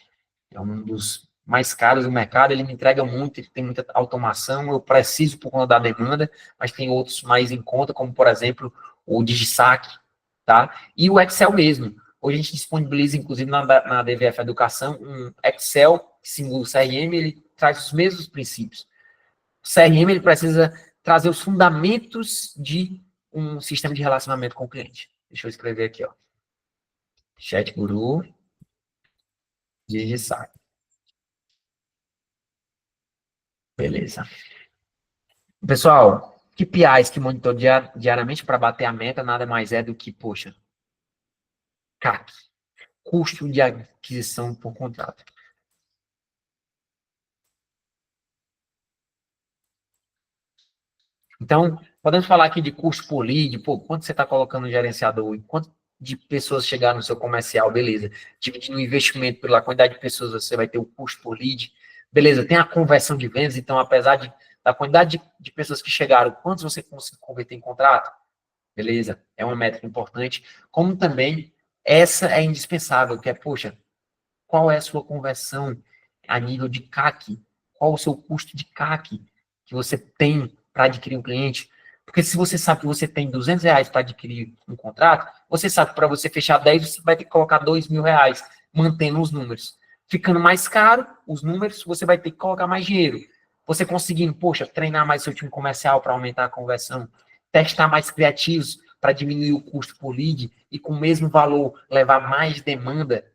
É um dos mais caros do mercado, ele me entrega muito, ele tem muita automação, eu preciso por conta da demanda, mas tem outros mais em conta, como, por exemplo, o Digisac, tá? E o Excel mesmo. Hoje a gente disponibiliza, inclusive, na DVF Educação, um Excel, que simula o CRM, ele traz os mesmos princípios. O CRM, ele precisa trazer os fundamentos de um sistema de relacionamento com o cliente. Deixa eu escrever aqui, ó. Chat Guru, Digisac. Beleza. Pessoal, KPIs que monitor diariamente para bater a meta nada mais é do que, poxa, CAC, custo de aquisição por contrato. Então, podemos falar aqui de custo por lead, pô, quanto você está colocando no gerenciador, quanto de pessoas chegaram no seu comercial, beleza. Dividindo o investimento pela quantidade de pessoas, você vai ter o custo por lead, beleza. Tem a conversão de vendas, então, apesar da quantidade de pessoas que chegaram, quantos você conseguiu converter em contrato? Beleza, é uma métrica importante. Como também, essa é indispensável, que é, poxa, qual é a sua conversão a nível de CAC? Qual o seu custo de CAC que você tem para adquirir um cliente? Porque se você sabe que você tem R$ 200 para adquirir um contrato, você sabe que para você fechar 10, você vai ter que colocar R$ 2.000, mantendo os números. Ficando mais caro, os números, você vai ter que colocar mais dinheiro. Você conseguindo, poxa, treinar mais seu time comercial para aumentar a conversão, testar mais criativos para diminuir o custo por lead e com o mesmo valor levar mais demanda.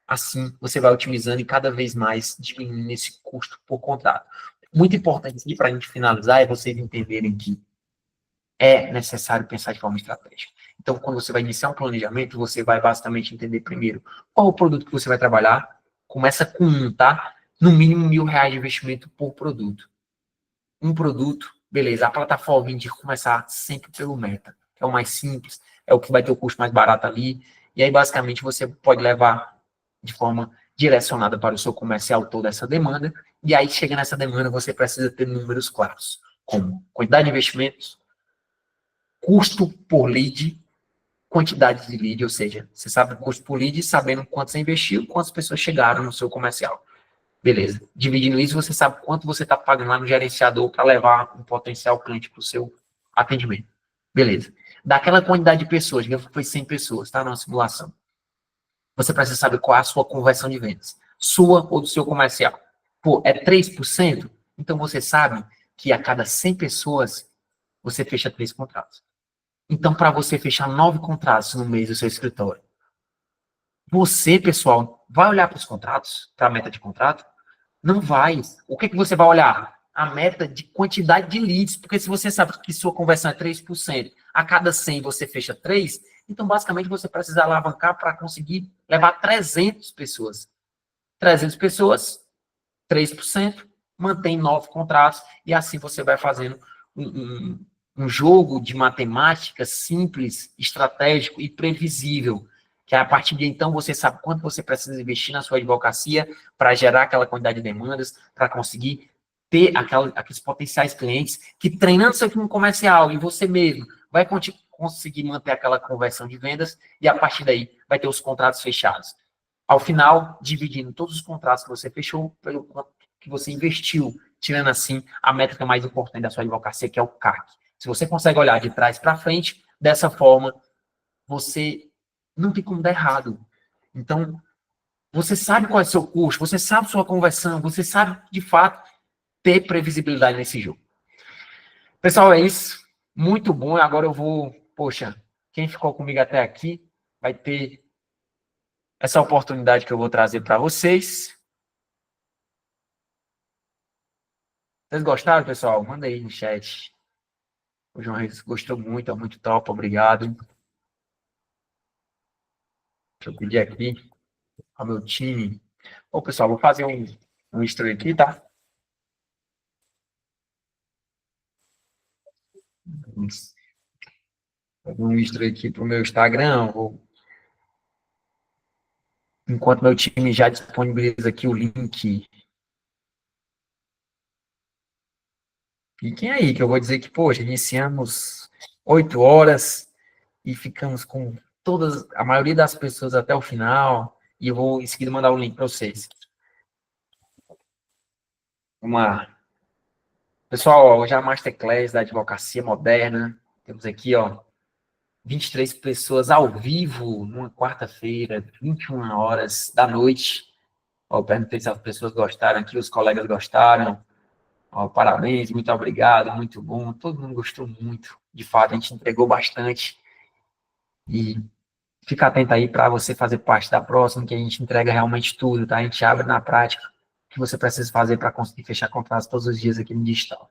Assim, você vai otimizando e cada vez mais diminuindo esse custo por contrato. Muito importante para a gente finalizar é vocês entenderem que é necessário pensar de forma estratégica. Então, quando você vai iniciar um planejamento, você vai basicamente entender primeiro qual o produto que você vai trabalhar. Começa com um, tá? No mínimo R$ 1.000 de investimento por produto. Um produto, beleza. A plataforma indica começar sempre pelo Meta, que é o mais simples, é o que vai ter o custo mais barato ali. E aí, basicamente, você pode levar de forma direcionada para o seu comercial toda essa demanda. E aí, chega nessa demanda, você precisa ter números claros, como quantidade de investimentos, custo por lead, quantidade de lead, ou seja, você sabe o custo por lead, sabendo quanto você investiu, quantas pessoas chegaram no seu comercial. Beleza. Dividindo isso, você sabe quanto você está pagando lá no gerenciador para levar um potencial cliente para o seu atendimento. Beleza. Daquela quantidade de pessoas, digamos que foi 100 pessoas, tá? Na simulação. Você precisa saber qual é a sua conversão de vendas. Sua ou do seu comercial. Pô, é 3%? Então você sabe que a cada 100 pessoas, você fecha 3 contratos. Então, para você fechar 9 contratos no mês do seu escritório, você, pessoal, vai olhar para os contratos, para a meta de contrato? Não vai. O que, que você vai olhar? A meta de quantidade de leads, porque se você sabe que sua conversão é 3%, a cada 100 você fecha 3, então basicamente você precisa alavancar para conseguir levar 300 pessoas. 300 pessoas, 3%, mantém 9 contratos, e assim você vai fazendo um jogo de matemática simples, estratégico e previsível, que a partir de então você sabe quanto você precisa investir na sua advocacia para gerar aquela quantidade de demandas, para conseguir ter aqueles potenciais clientes que, treinando seu time comercial e você mesmo, vai conseguir manter aquela conversão de vendas e, a partir daí, vai ter os contratos fechados. Ao final, dividindo todos os contratos que você fechou pelo que você investiu, tirando assim a métrica mais importante da sua advocacia, que é o CAC. Se você consegue olhar de trás para frente, dessa forma, você não tem como dar errado. Então, você sabe qual é o seu custo, você sabe sua conversão, você sabe, de fato, ter previsibilidade nesse jogo. Pessoal, é isso. Muito bom. Agora eu vou... Poxa, quem ficou comigo até aqui vai ter essa oportunidade que eu vou trazer para vocês. Vocês gostaram, pessoal? Manda aí no chat. O João Reis gostou muito, é muito top, obrigado. Deixa eu pedir aqui ao meu time. Ô, pessoal, vou fazer um history aqui, tá? Um history aqui pro meu Instagram. Enquanto meu time já disponibiliza aqui o link. Fiquem aí, que eu vou dizer que, poxa, iniciamos 8 horas e ficamos com a maioria das pessoas até o final. E eu vou em seguida mandar o link para vocês. Vamos lá. Pessoal, hoje é a Masterclass da Advocacia Moderna. Temos aqui, ó, 23 pessoas ao vivo, numa quarta-feira, 21 horas da noite. Ó, perguntei se as pessoas gostaram aqui, os colegas gostaram. Ó, parabéns, muito obrigado, muito bom. Todo mundo gostou muito. De fato, a gente entregou bastante. E fica atento aí para você fazer parte da próxima, que a gente entrega realmente tudo, tá? A gente abre na prática o que você precisa fazer para conseguir fechar contratos todos os dias aqui no digital.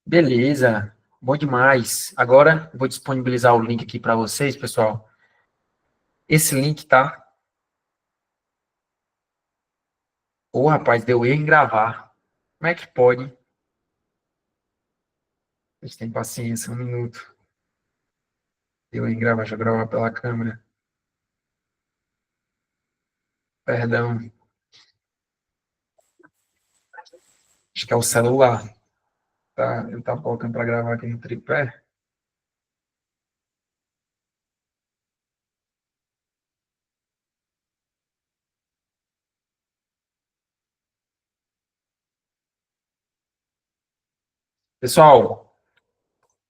Beleza, bom demais. Agora, eu vou disponibilizar o link aqui para vocês, pessoal. Esse link, tá? Ô, rapaz, deu erro em gravar. Como é que pode? Vocês têm paciência, um minuto. Deu erro em gravar, deixa eu gravar pela câmera. Perdão. Acho que é o celular. Tá? Ele tá colocando para gravar aqui no tripé. Pessoal,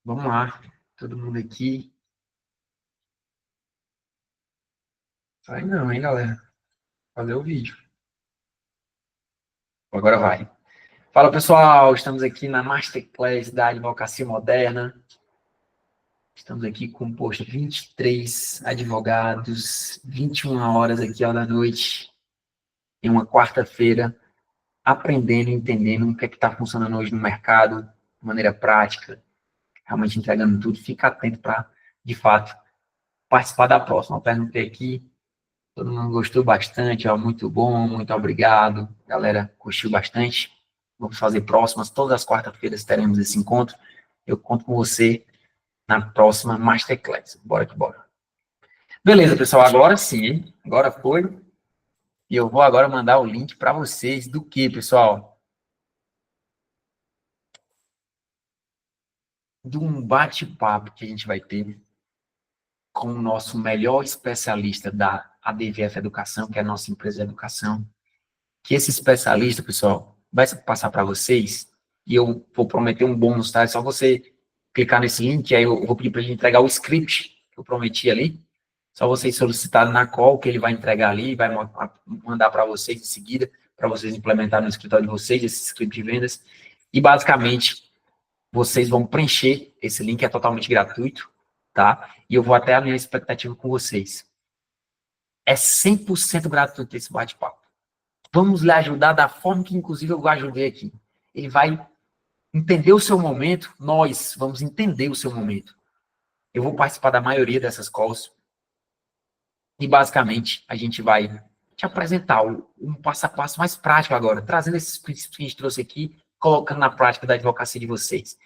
vamos lá. Todo mundo aqui. Sai não, hein, galera? Fazer o vídeo. Agora vai. Fala, pessoal. Estamos aqui na Masterclass da Advocacia Moderna. Estamos aqui com, poxa, 23 advogados, 21 horas aqui ó, da noite, em uma quarta-feira, aprendendo e entendendo o que é que está funcionando hoje no mercado, de maneira prática, realmente entregando tudo. Fica atento para, de fato, participar da próxima. Eu perguntei aqui, todo mundo gostou bastante, ó, muito bom, muito obrigado. Galera, curtiu bastante. Vamos fazer próximas. Todas as quartas-feiras teremos esse encontro. Eu conto com você na próxima Masterclass. Bora que bora. Beleza, pessoal, agora sim, hein? Agora foi. E eu vou agora mandar o link para vocês do que, pessoal? De um bate-papo que a gente vai ter com o nosso melhor especialista da ADVF Educação, que é a nossa empresa de educação. Que esse especialista, pessoal, vai passar para vocês, e eu vou prometer um bônus, tá? É só você clicar nesse link, aí eu vou pedir para a gente entregar o script que eu prometi ali. Só vocês solicitarem na call que ele vai entregar ali, vai mandar para vocês em seguida, para vocês implementarem no escritório de vocês, esse script de vendas. E, basicamente, vocês vão preencher esse link, é totalmente gratuito, tá? E eu vou até a minha expectativa com vocês. É 100% gratuito esse bate-papo. Vamos lhe ajudar da forma que, inclusive, eu ajudei aqui. Ele vai entender o seu momento, nós vamos entender o seu momento. Eu vou participar da maioria dessas calls e, basicamente, a gente vai te apresentar um passo a passo mais prático agora, trazendo esses princípios que a gente trouxe aqui, colocando na prática da advocacia de vocês.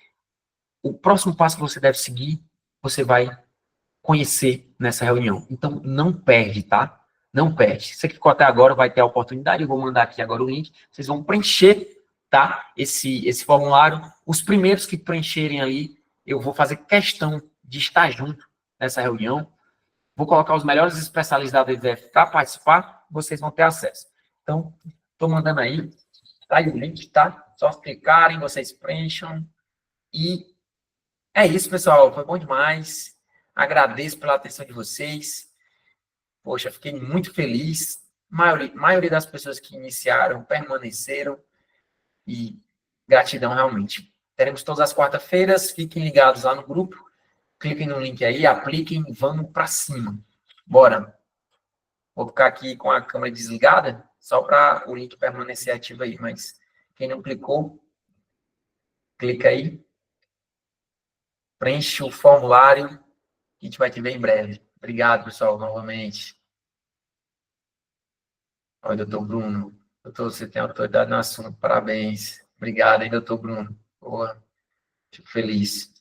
O próximo passo que você deve seguir, você vai conhecer nessa reunião. Então, não perde, tá? Não perde. Você que ficou até agora vai ter a oportunidade, eu vou mandar aqui agora o link, vocês vão preencher, tá? Esse formulário. Os primeiros que preencherem ali, eu vou fazer questão de estar junto nessa reunião. Vou colocar os melhores especialistas da DVF para participar, vocês vão ter acesso. Então, estou mandando aí, tá aí o link, tá? Só clicarem, vocês preencham. E é isso, pessoal. Foi bom demais. Agradeço pela atenção de vocês. Poxa, fiquei muito feliz. Maioria das pessoas que iniciaram permaneceram. E gratidão, realmente. Teremos todas as quarta-feiras. Fiquem ligados lá no grupo. Cliquem no link aí, apliquem e vamos para cima. Bora. Vou ficar aqui com a câmera desligada, só para o link permanecer ativo aí. Mas quem não clicou, clica aí. Preenche o formulário. A gente vai te ver em breve. Obrigado, pessoal, novamente. Oi, doutor Bruno. Doutor, você tem autoridade no assunto. Parabéns. Obrigado, hein, doutor Bruno. Boa. Fico feliz.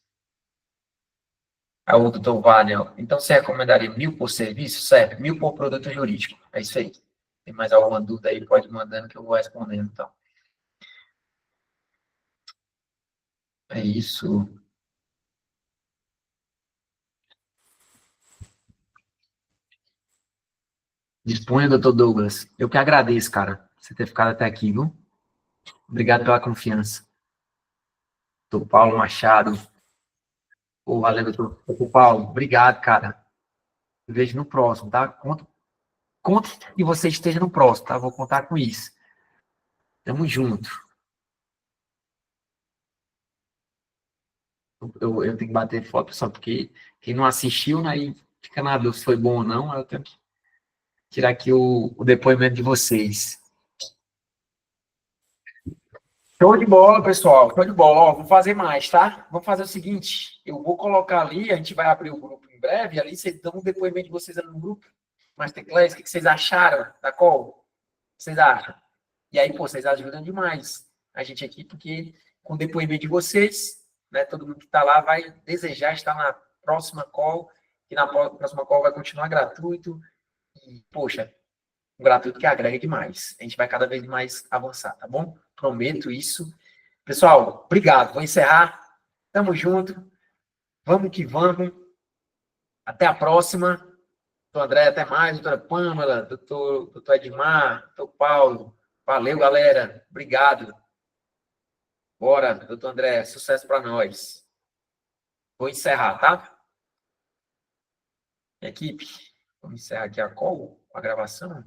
Aí o doutor Wagner. Então, você recomendaria 1.000 por serviço? Certo. 1.000 por produto jurídico. É isso aí. Tem mais alguma dúvida aí? Pode ir mandando que eu vou respondendo, então. É isso. Disponha, doutor Douglas. Eu que agradeço, cara, você ter ficado até aqui, viu? Obrigado pela confiança. Doutor Paulo Machado. Ô, valeu, doutor Paulo. Obrigado, cara. Eu vejo no próximo, tá? Conto que você esteja no próximo, tá? Vou contar com isso. Tamo junto. Eu tenho que bater foto só porque quem não assistiu, né, e fica na dúvida se foi bom ou não, eu tenho que tirar aqui o depoimento de vocês. Show de bola, pessoal. Show de bola. Ó, vou fazer mais, tá? Vamos fazer o seguinte, eu vou colocar ali, a gente vai abrir o grupo em breve, ali vocês dão um depoimento de vocês ali no grupo. Masterclass, o que vocês acharam da call? O que vocês acham? E aí, pô, vocês ajudam demais a gente aqui, porque com o depoimento de vocês, né, todo mundo que está lá vai desejar estar na próxima call, que na próxima call vai continuar gratuito. E, poxa, um gratuito que agrega demais. A gente vai cada vez mais avançar, tá bom? Prometo isso. Pessoal, obrigado. Vou encerrar. Tamo junto. Vamos que vamos. Até a próxima. Doutor André, até mais. Doutora Pâmela, doutor Edmar, doutor Paulo. Valeu, galera. Obrigado. Bora, doutor André. Sucesso para nós. Vou encerrar, tá? Equipe, vamos encerrar aqui a call, a gravação.